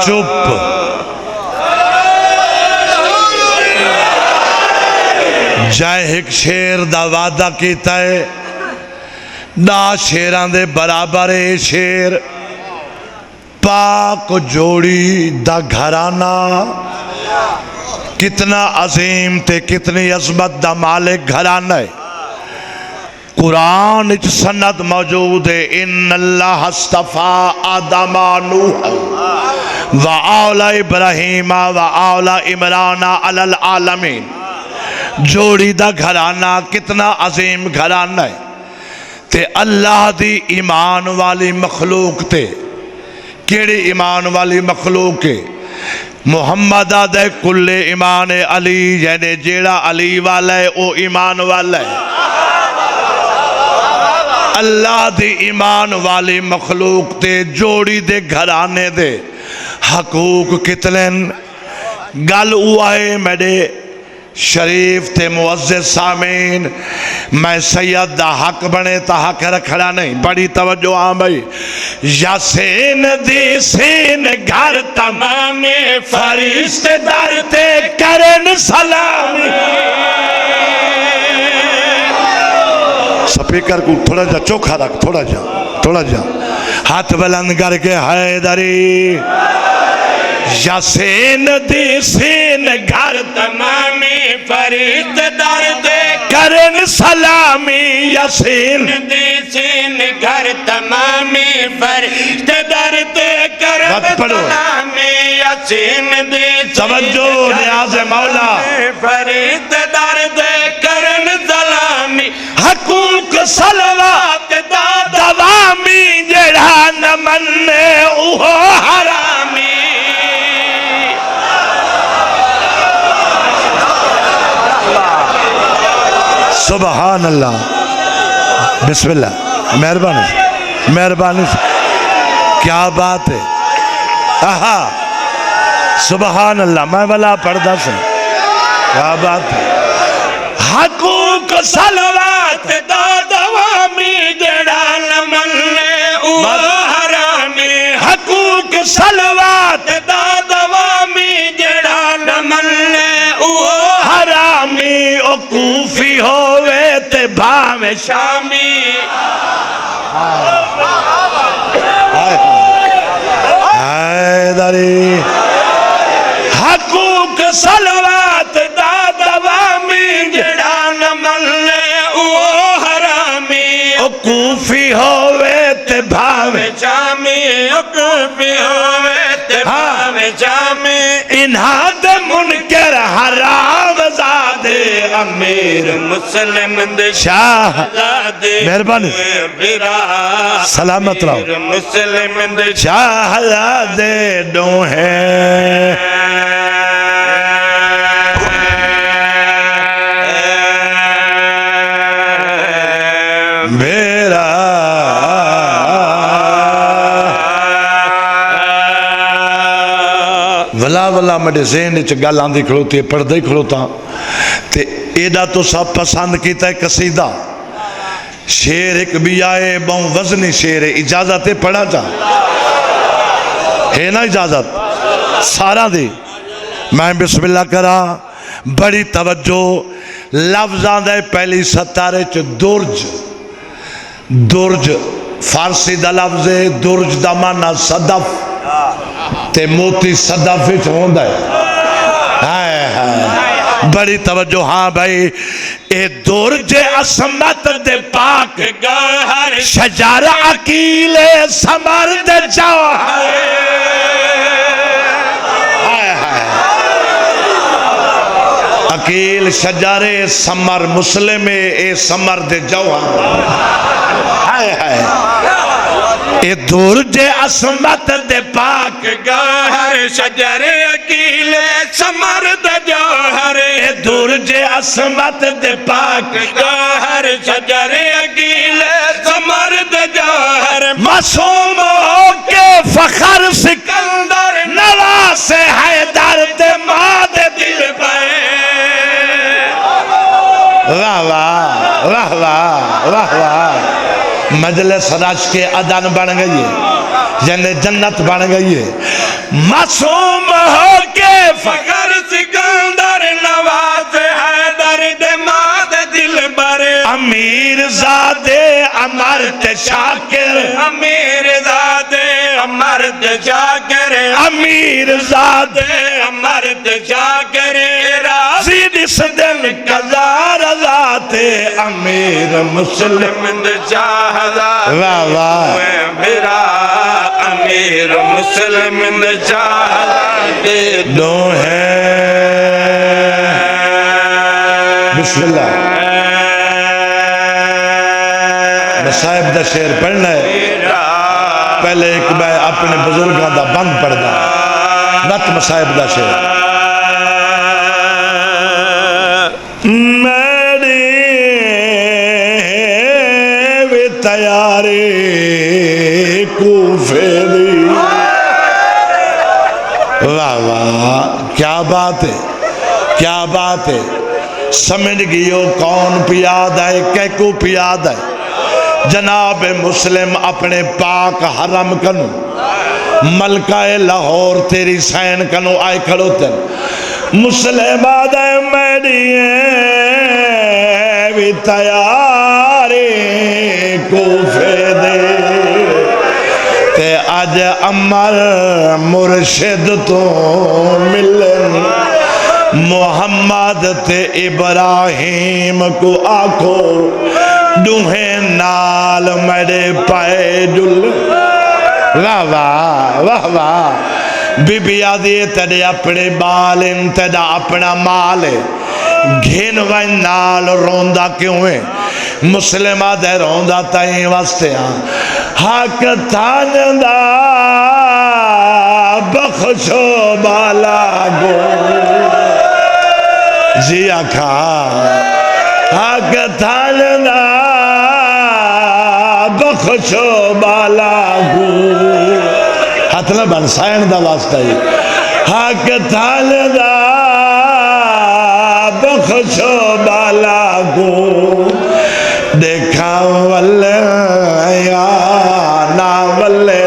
Speaker 1: چپ جائے ایک شیر دا وعدہ کیتا ہے دا شیران دے برابر ہے شیر پاک جوڑی دا گھرانا کتنا عظیم تے کتنی عظمت دا مالک گھرانا ہے قرآن اچھ سند موجود ہے ان اللہ استفا آدم نوح وآولا ابراہیم وآولا عمران علی العالمین جوڑی دا گھرانا کتنا عظیم گھرانا ہے تے اللہ دی ایمان والی مخلوق تے کیڑی ایمان والی مخلوق ہے محمد آدھے کل ایمان علی یعنی جیڑا علی والا ہے او ایمان والا ہے اللہ دی ایمان والی مخلوق تے جوڑی دے گھرانے دے حقوق کتنے گل ہوا ہے میرے شریف تے معزز سامین میں سید دا حق بنے تا حق رکھڑا نہیں بڑی توجہ آن بھائی یا سین دی سین گھر تمام فرشتے دار تے کرن سلامی سپیکر کو تھوڑا جا چوکھا رکھ تھوڑا جا ہاتھ بلند کر کے حیدری یا سین دی سین گھر
Speaker 3: تمامی فرشتے دار دے
Speaker 1: کرن سلامی یا سین
Speaker 3: دی سین گھر تمامی فرشتے دار دے کرن سلامی یا سین دی
Speaker 1: توجہ نیاز مولا
Speaker 3: فرشتے دار دے کرن سلامی
Speaker 1: حقوق صلوات دا دوامی جڑا نہ مننے اوہ حرامی سبحان اللہ بسم اللہ مہربانی کیا بات ہے آہا سبحان اللہ میں بلا پڑھتا سے کیا بات ہے حقوق صلوات دا دوامی جڑا نہ مننے اوہ حرامی حقوق صلوات دا دوامی جڑا نہ مننے
Speaker 3: شامی
Speaker 1: حیدری
Speaker 3: حقوق صلوات دا دوامی جڑا نہ ملے او حرامی
Speaker 1: کوفی ہوئے تے بھاوے
Speaker 3: جامی اکفی ہوئے تے بھاوے جامی
Speaker 1: انہاں دے منکر حرام زادے امیر
Speaker 3: مسلم دے
Speaker 1: شاہ
Speaker 3: زادے
Speaker 1: مہربانی
Speaker 3: برا
Speaker 1: سلامت رہو
Speaker 3: مسلم دے
Speaker 1: شاہ زادے ڈوہیں میرا ولا ولا میرے ذہن وچ گل آندی کھلوتی ہے پڑھدا ہی کھلوتا تے ایڈا تو سب پسند کیتا ہے قصیدہ شعر ایک بھی آئے بہوں وزنی شعر ہے اجازت ہے پڑھا جا ہے نا اجازت سارا دی میں بسم اللہ کرا بڑی توجہ لفظ آندہ ہے پہلی ستارے چ درج درج فارسی دا لفظ ہے درج دا معنی صدف تے موتی صدف وچ ہوندا ہے بڑی توجہ ہاں بھائی اے درج عصمت دے پاک
Speaker 3: گوہر
Speaker 1: شجر عقیل ثمر دے جوہر عقیل شجر ثمر مسلم اے ثمر دے جوہر اے درج عصمت دے پاک
Speaker 3: گوہر شجر عقیل ثمر دے جوہر
Speaker 1: اے درج عصمت دے پاک
Speaker 3: گوہر شجر عقیل ثمر دے جوہر
Speaker 1: معصوم ہو کے فخر
Speaker 3: سکندر
Speaker 1: نواز حیدر دے ماں دے دل پہ واہ واہ واہ واہ واہ واہ مجلس رش کے ادن بن گئی ہے یعنی جنت بن گئی ہے معصوم ہو کے
Speaker 3: فخر سکندر نواز حیدر دے ماں دے دل بر
Speaker 1: امیر زادے امرت شاکر
Speaker 3: امیر زادے امرت شاکر
Speaker 1: امیر زادے
Speaker 3: امرت شاکر
Speaker 1: راضی اس دن قضا رضا تے امیر مسلم
Speaker 3: مسلم شاہزاد
Speaker 1: واہ واہ
Speaker 3: میرا امیر مسلم شاہزاد
Speaker 1: دو ہیں بسم اللہ مصائب دا شعر پڑھنا ہے پہلے ایک میں اپنے بزرگاں دا بند پڑھ دا نت مصائب دا شعر میری وی تیاری کوفے دی واہ واہ کیا بات ہے کیا بات ہے سمجھ گئیو کون پیاد ہے کیکو پیاد ہے جناب مسلم اپنے پاک حرم کنو ملکہ لاہور تیری سین کنو آئے کھڑو تن مسلم آدھے میری بھی تیاری کوفے دے تے آج امر مرشد تو ملن محمد تے ابراہیم کو آکھو دوہیں نال میرے پائے جل واہ واہ واہ واہ بی بی آدھی تیرے اپنے بال ان تیرے اپنا مال گھن وائن نال روندہ کیوں ہے مسلم آدھے روندہ تائیں واسطے حق تھاندہ بخشو بالا گو جی آکھا حق تھاندہ بخشو بالا گو ہاتھ نہ بن سائن دا واسطہ ہی حق تھاندہ بخشو بالا گو دیکھا والے یا نا والے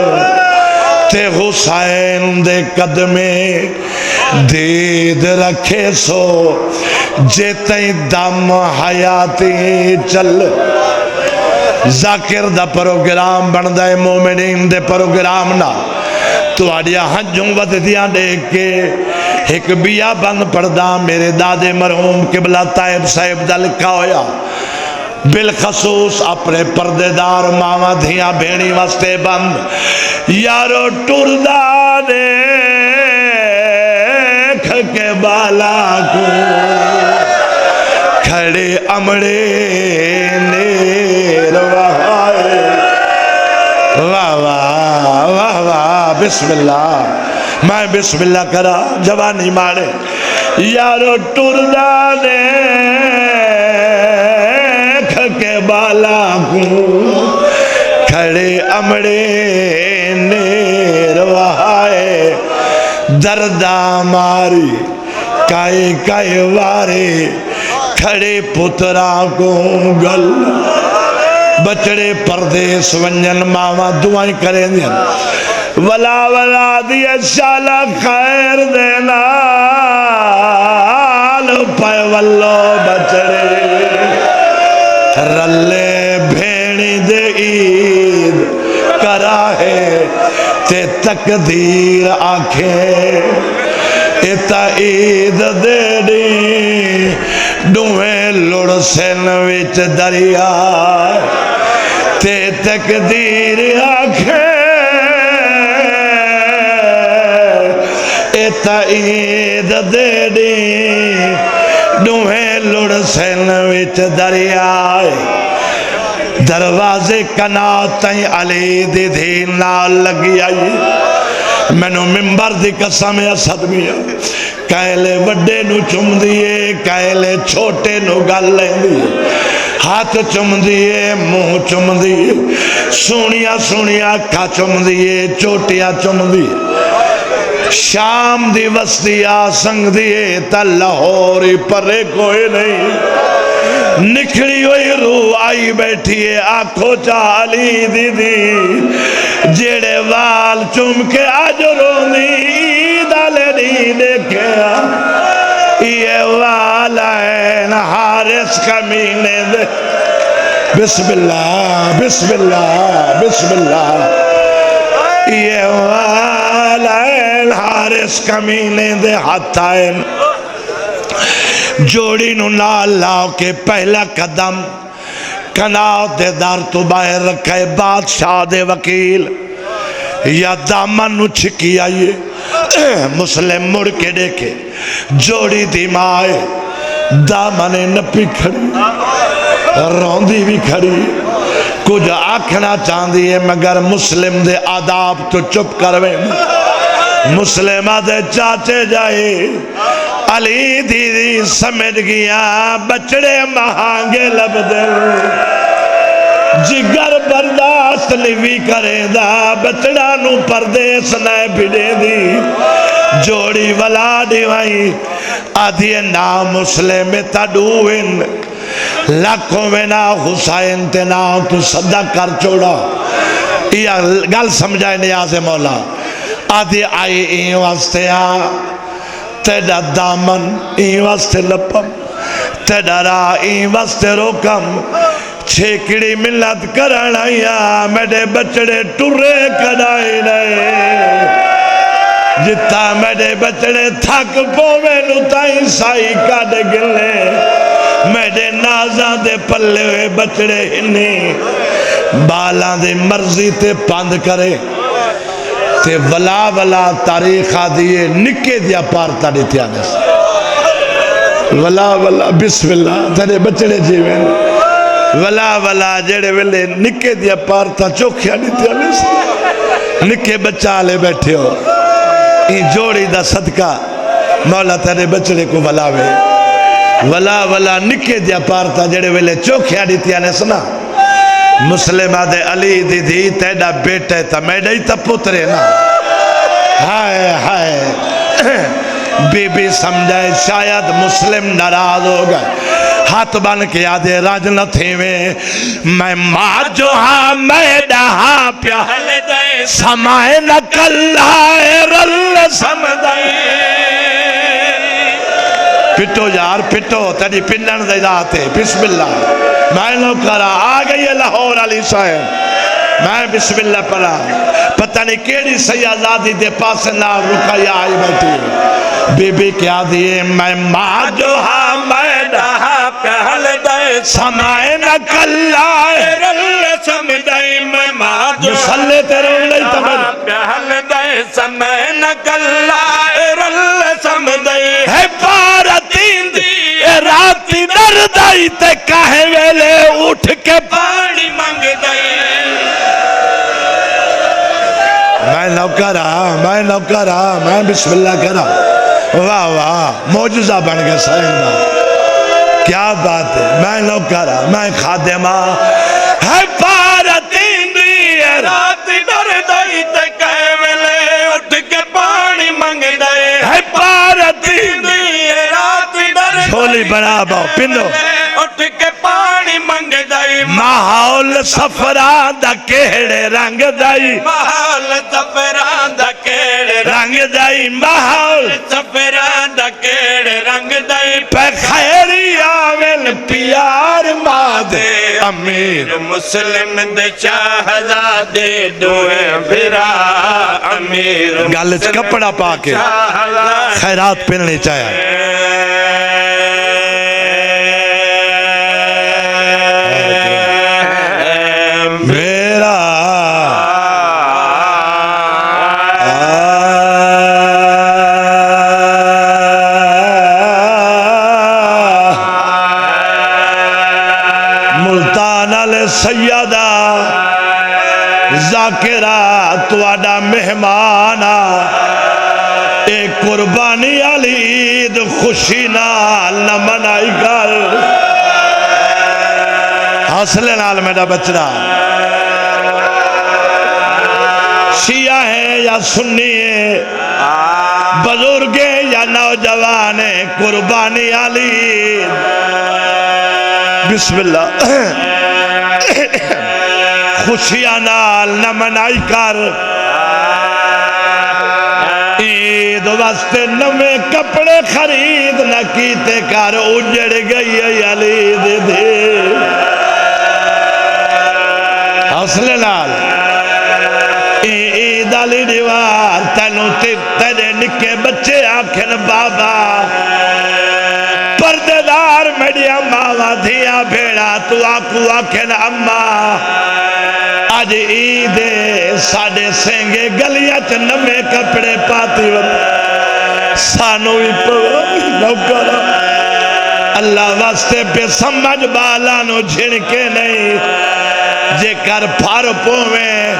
Speaker 1: تے حسین دے قدمے دید رکھے سو جے تائیں دم حیاتی چل ذاکر دا پروگرام بندا ہے مومنین دے پروگرام نا تو آڑیا ہنجوں وددیاں دیکھ کے ایک بیا بند پڑدا میرے دادے مرحوم قبلہ طائب صاحب دا لکھا ہویا بالخصوص اپنے پردے دار ماما دھیاں بھیڑی واسطے بند یارو ٹردہ دیکھ کے بالا کو کھڑے امڑے نیر وہائے واہ واہ واہ واہ بسم اللہ میں بسم اللہ کرا جوانی مارے یارو ٹردہ کے بالا کو کھڑے امڑے نیر وہائے دردہ ماری کائے کائے وارے کھڑے پترا کو گل بچڑے پردیس ونجن ماما دعائیں کریں دیں ولا ولا دیا شالا خیر دینا لو پائے واللو بچڑے رلے بھیڑی دے عید کرا ہے تے تقدیر آنکھیں اتا عید دے دی ڈوہیں لڑ سن وچ دریا تے تقدیر آنکھیں اتا عید دے دی ڈوہیں لڑ سن وچ دریا دروازے کناتیں علی دی دھی نال لگی آئی میں نو ممبر دی قسم یا صدمیہ کہلے وڈے نو چم دیئے کہلے چھوٹے نو گل لیں دیئے ہاتھ چم دیئے منہ چم دیئے سونیا سونیا کھا چم دیئے چوٹیا چم دیئے شام دی وسطی آسنگ دیئے تا لاہوری پرے کوئی نہیں نکھڑی ہوئی روح آئی بیٹھی ہے آنکھوں چالی دی دی جیڑے وال چم کے آج رونی دالے نہیں دیکھیا یہ والائن حارس کمینے دے بسم اللہ بسم اللہ بسم اللہ یہ والائن حارس کمینے دے ہاتھائن جوڑی نو نال لاؤ کے پہلا قدم کناؤ دے دار تو باہر رکھے بادشاہ دے وکیل یا دامن نو چھکی آئیے مسلم مڑ کے دیکھے جوڑی دی مائے دامن نپی کھڑی روندی بھی کھڑی کچھ آکھنا چاندی ہے مگر مسلم دے آداب تو چپ کرویں مسلمہ دے چاچے جائے علی دیدی سمجھ گیا بچڑے مہانگے لب دل جگر برداشت لیوی کرے دا بچڑا نو پردیس نائے بھڑے دی جوڑی ولا دیوائی آدھی نا مسلم تڑوین لاکھوں میں نا حسین تینا تو صدہ کر چھوڑا یہ گل سمجھائے نیاز مولا آدھی آئی این واسطے تیڑا دامن این واسطے لپم تیڑا را این واسطے روکم چھیکڑی ملت کرنایا میرے بچڑے ٹرے کڑائی نئے جتا میرے بچڑے تھک پو میں نتائی سائی کڑ گلے میرے نازاں دے پلے ہوئے بچڑے ہنی بالاں دے مرضی تے پاند کرے تے ولا ولا تاریخہ دیئے نکے دیا پارتا دیتی آنے سے ولا ولا بسم اللہ تیرے بچڑے جیویں ولا ولا جڑے ویلے نکے دیا پارتا چوکھیا دیتی آنے سے نکے بچہ لے بیٹھے ہو این جوڑی دا صدقہ مولا تیرے بچڑے کو ولاوے ولا ولا نکے دیا پارتا جڑے ویلے چوکھیا دیتی آنے سنا مسلمہ دے علی دی دی تیڑا بیٹے تا میڈا ہی تا پترے نا ہائے ہائے بی بی سمجھائے شاید مسلم ناراض ہو گئے ہاتھ بن کے آدھے راج نہ تھے میں ماں جو ہاں میڈا ہاں پیال دے سمائے نہ کلائے رل سمدائے پٹو یار پٹو تیری پنن دے ذات ہے بسم اللہ میں لو کرا آ گئی ہے لاہور علی صاحب میں بسم اللہ پڑھا پتہ نہیں کیڑی سیادادی دے پاس نہ رکیا آئی بیٹھی بی بی کیا دیئے میں ماں جو ہاں میں رہا پہل دے سمائے نہ کلائے
Speaker 3: رل سمدائی میں ماں جو
Speaker 1: مسلے تیرے نہیں تمہیں
Speaker 3: پہل دے سمائے نہ کلائے رل سمدائی
Speaker 1: ہے پارتین دی راتی دردائی تے کہے ویلے اٹھ کے
Speaker 3: پانی مانگ دائی
Speaker 1: میں نوکرہ میں بسم اللہ کرا واہ واہ موجزہ بن گیا سائنہ کیا بات ہے میں نوکرہ میں خادمہ ہے پارتین دی
Speaker 3: رات ڈر دائی تے کہے ویلے اٹھ کے پانی مانگ دائی
Speaker 1: ہے پارتین دی
Speaker 3: رات ڈر
Speaker 1: چھولی بنا باؤ پندو
Speaker 3: اٹھ کے پانی مانگ دائی
Speaker 1: ماحول سفران دا کیڑے رنگ دائی
Speaker 3: محال سفران دا کیڑے
Speaker 1: رنگ دائی ماحول
Speaker 3: سفران دا کیڑے رنگ دائی
Speaker 1: پہ خیری آمن پیار مادے امیر
Speaker 3: مسلم دے شاہزادے دوئے بھرا امیر
Speaker 1: گالچ کپڑا پاکے خیرات پہننی چاہیے سیدہ ذاکرہ تواڈا مہمانا ایک قربانی علی عید خوشی نال نہ منائی گل حاصلے نال میرا بچڑا شیعہ ہے یا سنی ہے بزرگ ہے یا نوجوان ہے قربانی علی عید بسم اللہ خوشیاں نال نہ منائی کر عید واسطے نوے کپڑے خرید نہ کیتے کر اجڑ گئی علی دے حوصلے نال عید علی دیوار تینوں تیرے نکے بچے آنکھن بابا پردے دار میڈیا ماوا دھیا بھیڑا تو آکو آنکھن اممہ آج عید ساڑے سینگے گلیاں چ نمے کپڑے پاتی سانوی نوکرہ اللہ واسطے پہ سمجھ بالانو جھنکے نہیں جے کر پھار پویں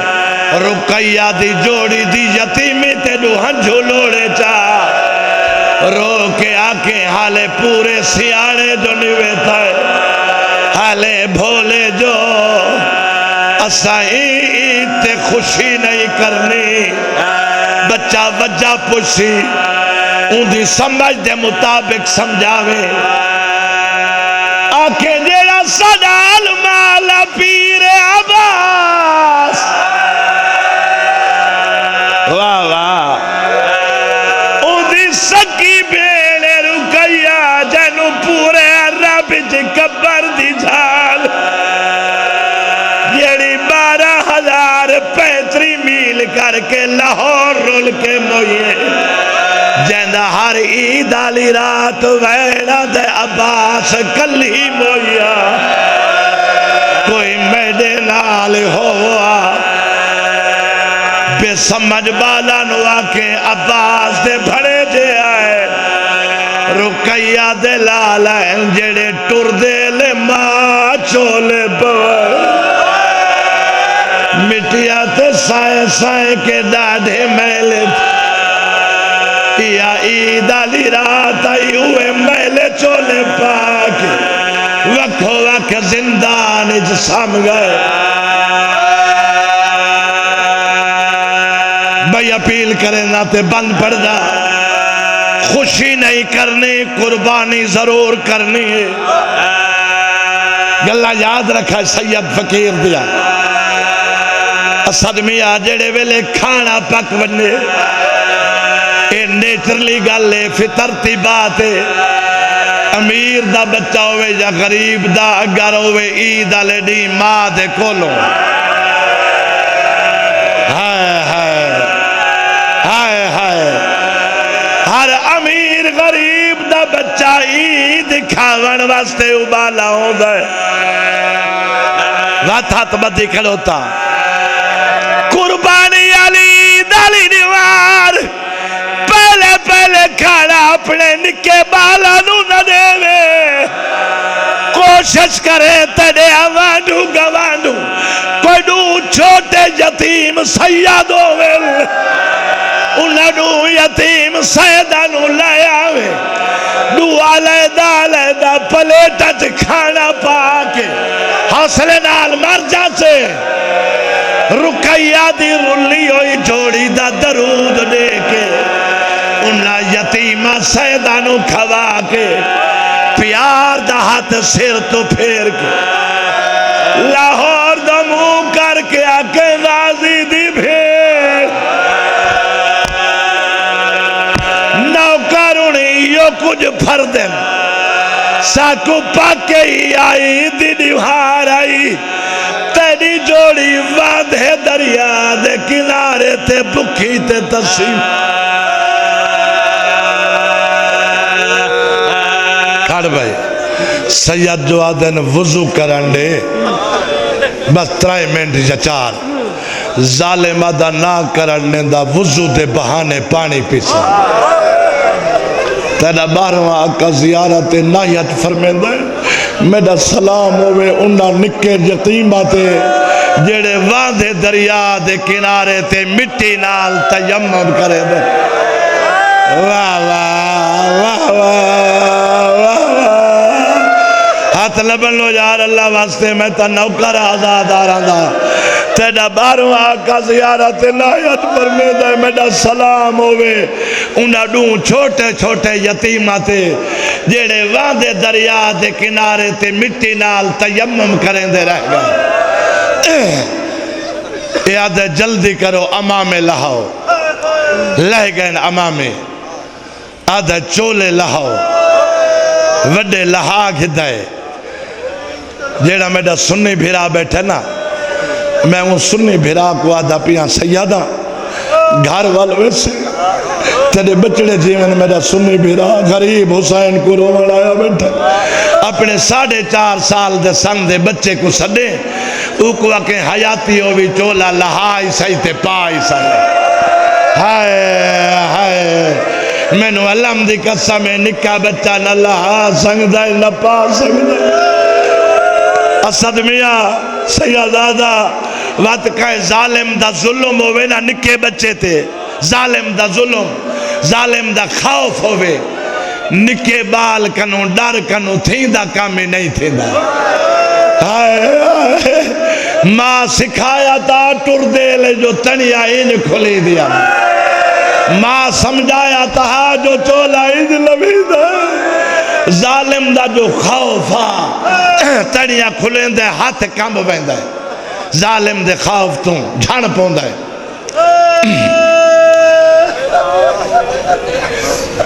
Speaker 1: رقیہ دی جوڑی دی یتیمی تے دو ہنجھو لوڑے چاہ رو کے آکے حالے پورے سیاڑے جو نویتا ہے حالے بھولے جو اسائیں تے خوشی نہیں کرنی بچہ وجہ پوچھی ان دی سمجھ دے مطابق سمجھاوے آکے جیڑا صدال مالا پیر عباس واہ واہ ان دی سکی بیڑے رکیا جنو پورے عرب جی کبر دی جھال جیڑی 12,035 میل کر کے لاہور رول کے موئے جیندہ ہر عید علی رات ویڑا دے عباس کلی مویا کوئی میڈے نال ہوا بے سمجھ بالا نوا کے عباس دے بھڑے جے آئے رقیہ دے لالائن جڑے ٹر دے لے ماں چولے بوئے مٹیا تے سائے سائے کے داڑھے میلے یا عید علی رات آئی ہوئے میلے چولے پاک وکھو وکھ زندان جسام گئے بھئی اپیل کریں نہ تے بند پڑ جا خوشی نہیں کرنی قربانی ضرور کرنی ہے گلہ یاد رکھا سید فقیر دیا اسد میاں جڑے ویلے کھانا پک ونے اے نیچرلی گالے فطرتی بات ہے امیر دا بچہ ہوئے یا غریب دا اگر ہوئے عید والے دی ماں دے کولوں ہائے ہائے ہائے ہائے ہر امیر غریب دا بچہ عید کھاون واسطے ابالا ہوندا ہے وات ہاتھ بدی کھڑوتا قربانی علی دالی دیوار پہلے پہلے کھانا اپنے نکے بالا نو نہ دے وے کوشش کرے تڑے آوانڈو گوانڈو کوئی نو چھوٹے یتیم سید ہوئے انہوں یتیم سیدانو لے آوے نو علیدہ پلیٹت کھانا پاکے حوصلے نال مر جا سے رکیہ دی رلی ہوئی جوڑی دا درود دے کے انہا یتیمہ سیدانو کھوا کے پیار دا ہاتھ سر تو پھیر کے لاہور دا منہ کر کے آکے غازی دی بھیر نوکرونی یو کچھ پھر دیں ساکو پاکے ہی آئی دی دیوار آئی تیری جوڑی وادھے دریا دے کنارے تے بکھی تے تسیم کھڑ بھائی سید جو آدھن وضو کرنڈے بس 3 منٹ یا 4 ظالم آدھا نہ کرنڈے دا وضو دے بہانے پانی پیسا تیرا 12واں آقا زیارت نایت فرمیندہ میرا سلام ہوئے انہا نکے یتیم آتے جیڑے واندے دریا دے کنارے تے مٹی نال تیمم کرے دے واہ واہ واہ واہ ہاتھ لبن لو یار اللہ واسطے میں تا نوکر آزاد آرہاں دا تیرا 12واں آقا زیارت نایت فرمیندہ میرا سلام ہوئے انہا ڈوں چھوٹے چھوٹے یتیم آتے جیڑے واندے دریا دے کنارے تے مٹی نال تیمم کریں دے رہ گئے یاد جلدی کرو امامے لہاؤ لہ گئے امامے آدھا چولے لہاؤ وڈے لہا گھدائے جیڑا میڈا سنی بھیرا بیٹھے نا میں وہ سنی بھیرا کو آدھا پیاں سیادہ گھر والوے سے تیرے بچڑے جیون میرا سنی بھیرا غریب حسین کو رومن آیا بیٹھا اپنے 4.5 سال دے سن دے بچے کو سڈے او کو آکے حیاتی ہوئی چولا لہائی سہی تے پائی سہی ہائے ہائے میں نو علم دی قصہ میں نکا بچہ نہ لہا سنگ دائے نہ پا سنگ دائے اسد میاں سیادادہ وقت کہے ظالم دا ظلم ہوئے نا نکے بچے تھے ظالم دا ظلم ظالم دا خوف ہوئے نکے بال کنو ڈر کنو تھیں دا کامی نہیں تھیں دا ماں سکھایا تا ٹر دے لے جو تنیا ان کھلی دیا ماں سمجھایا تا جو چولا ان لبی دا ظالم دا جو خوفا تنیا کھلیں دے ہاتھ کم بیندہ ہے ظالم دے خوف توں جھان پوندہ ہے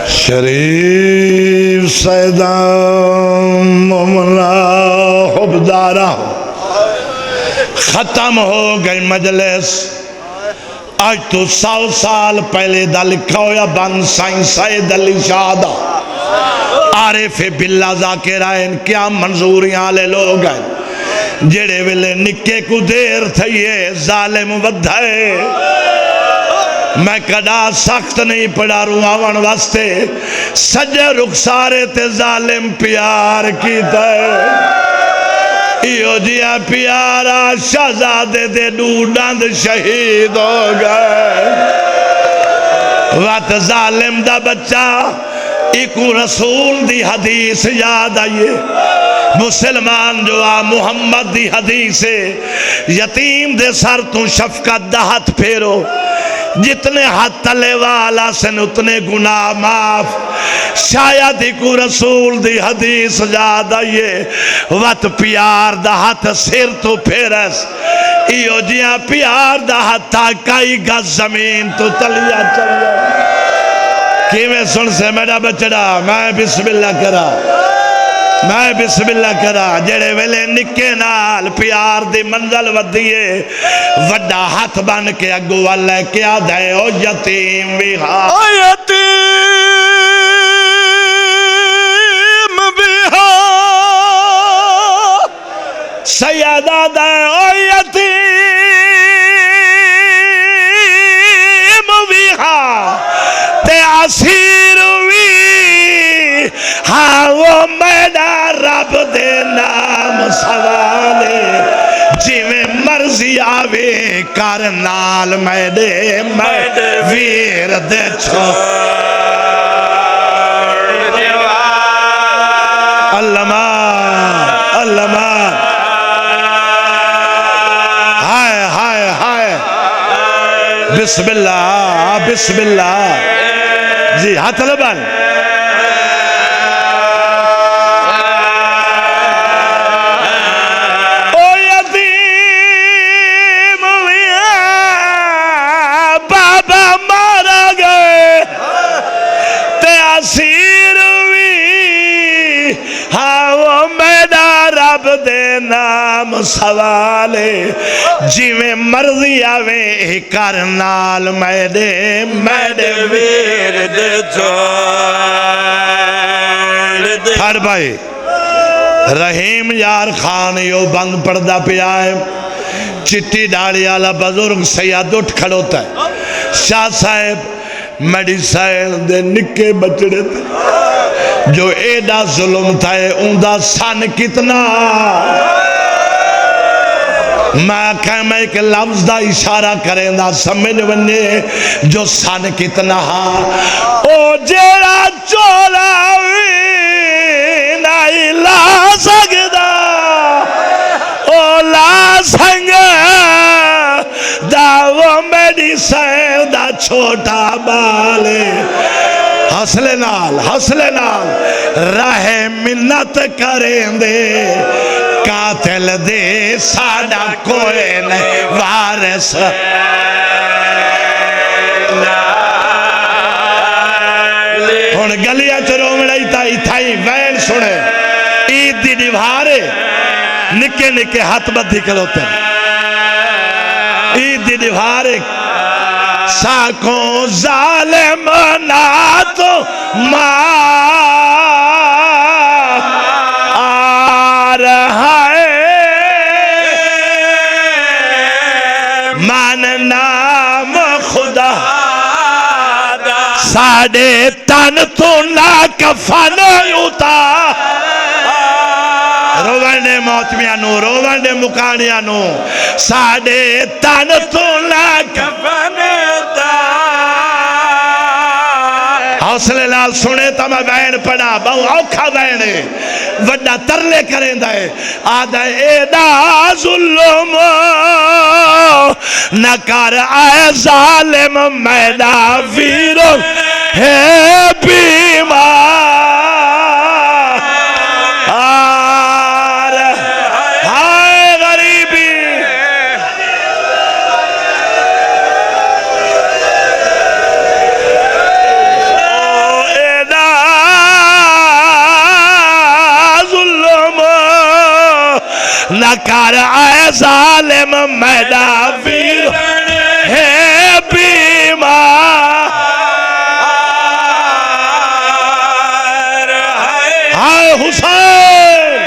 Speaker 1: شریف سیدان مومنہ حبدارہ ختم ہو گئی مجلس آج تو 100 سال پہلے دا لکھا ہویا بن سائن سید علی شہدہ عارف باللہ ذاکرائن کیا منظوریاں لے لوگ ہیں جڑے ویلے نکے کو دیر تھئیے ظالم ودھائے میں کدا سخت نہیں پڑا روآون واسطے سجے رخسارے تے ظالم پیار کیتا ہے ایو جیا پیارا شہزادے دے ڈوڈاند شہید ہو گئے وقت ظالم دا بچہ ایکو رسول دی حدیث یاد آئیے مسلمان جو آ محمد دی حدیث یتیم دے سر تو شفقت دا ہاتھ پھیرو جتنے ہاتھ تلے والا سن اتنے گناہ معاف شاید ہی کو رسول دی حدیث یاد آئیے وقت پیار دا ہاتھ سر تو پھیرس ایو جیاں پیار دا ہاتھ تاکائی گا زمین تو تلیا چلیا کی میں سن سے میرا بچڑا میں بسم اللہ کرا میں بسم اللہ کرا جڑے ویلے نکے نال پیار دی منزل ودیے وڈا ہاتھ بن کے اگو والے کیا دے او یتیم وہا
Speaker 3: یتیم بہا
Speaker 1: سیدہ دے او یتیم وہا تے اسیر وی ہاں وہ میڈا رب دے نام سوالے جی میں مرضی آوے کر نال میڈے ویر دے چھوڑ علمہ ہائے ہائے ہائے بسم اللہ جی ہاتھ لبن نام سوالے جی میں مرضی آوے کر نال میڈے
Speaker 3: ویر دے چھوڑ دے
Speaker 1: ہر بھائی رحیم یار خان یو بند پردہ پہ آئے چٹی ڈاڑی آلہ بزرگ سیاد اٹھ کھڑوتا ہے شاہ صاحب میڈی صاحب دے نکے بچڑے تھے جو ایڈا ظلم تھا اندہ سن کتنا میں کہم ایک لفظ دا اشارہ کریں دا سمجھ بنے جو سن کتنا او جیڑا چولا وی نہیں لا سکدا او لا سنگا دا وہ میری سین دا چھوٹا بالے حسلے نال راہ منت کریں دے قاتل دے ساڑا کوئی نہیں وارث ہون گلیا چرو مڑائی تائی وین سنے عید دی دیوارے نکے نکے ہاتھ بدھی کلوتے عید دی دیوارے ساکھوں ظالم ناتو آ رہا ہے مان نام خدا ساڑے تن تو نا کفن یوتا روانڈے موتمیانو روانڈے مکانیانو ساڑے تن تو نا کفن یوتا حوصلے لال سنے تا میں بین پڑا بہو اوکھا بینے وڈا ترلے کریں دائے آدھے ایڈا ظلم نکار آئے ظالم میڈا ویرو ہے بیمار ہائے غریبی نکار آئے ظالم میڈا ویر ہے بیمار ہائے حسین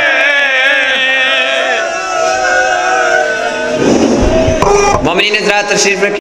Speaker 4: مومنین حضرات تشریف رکھیں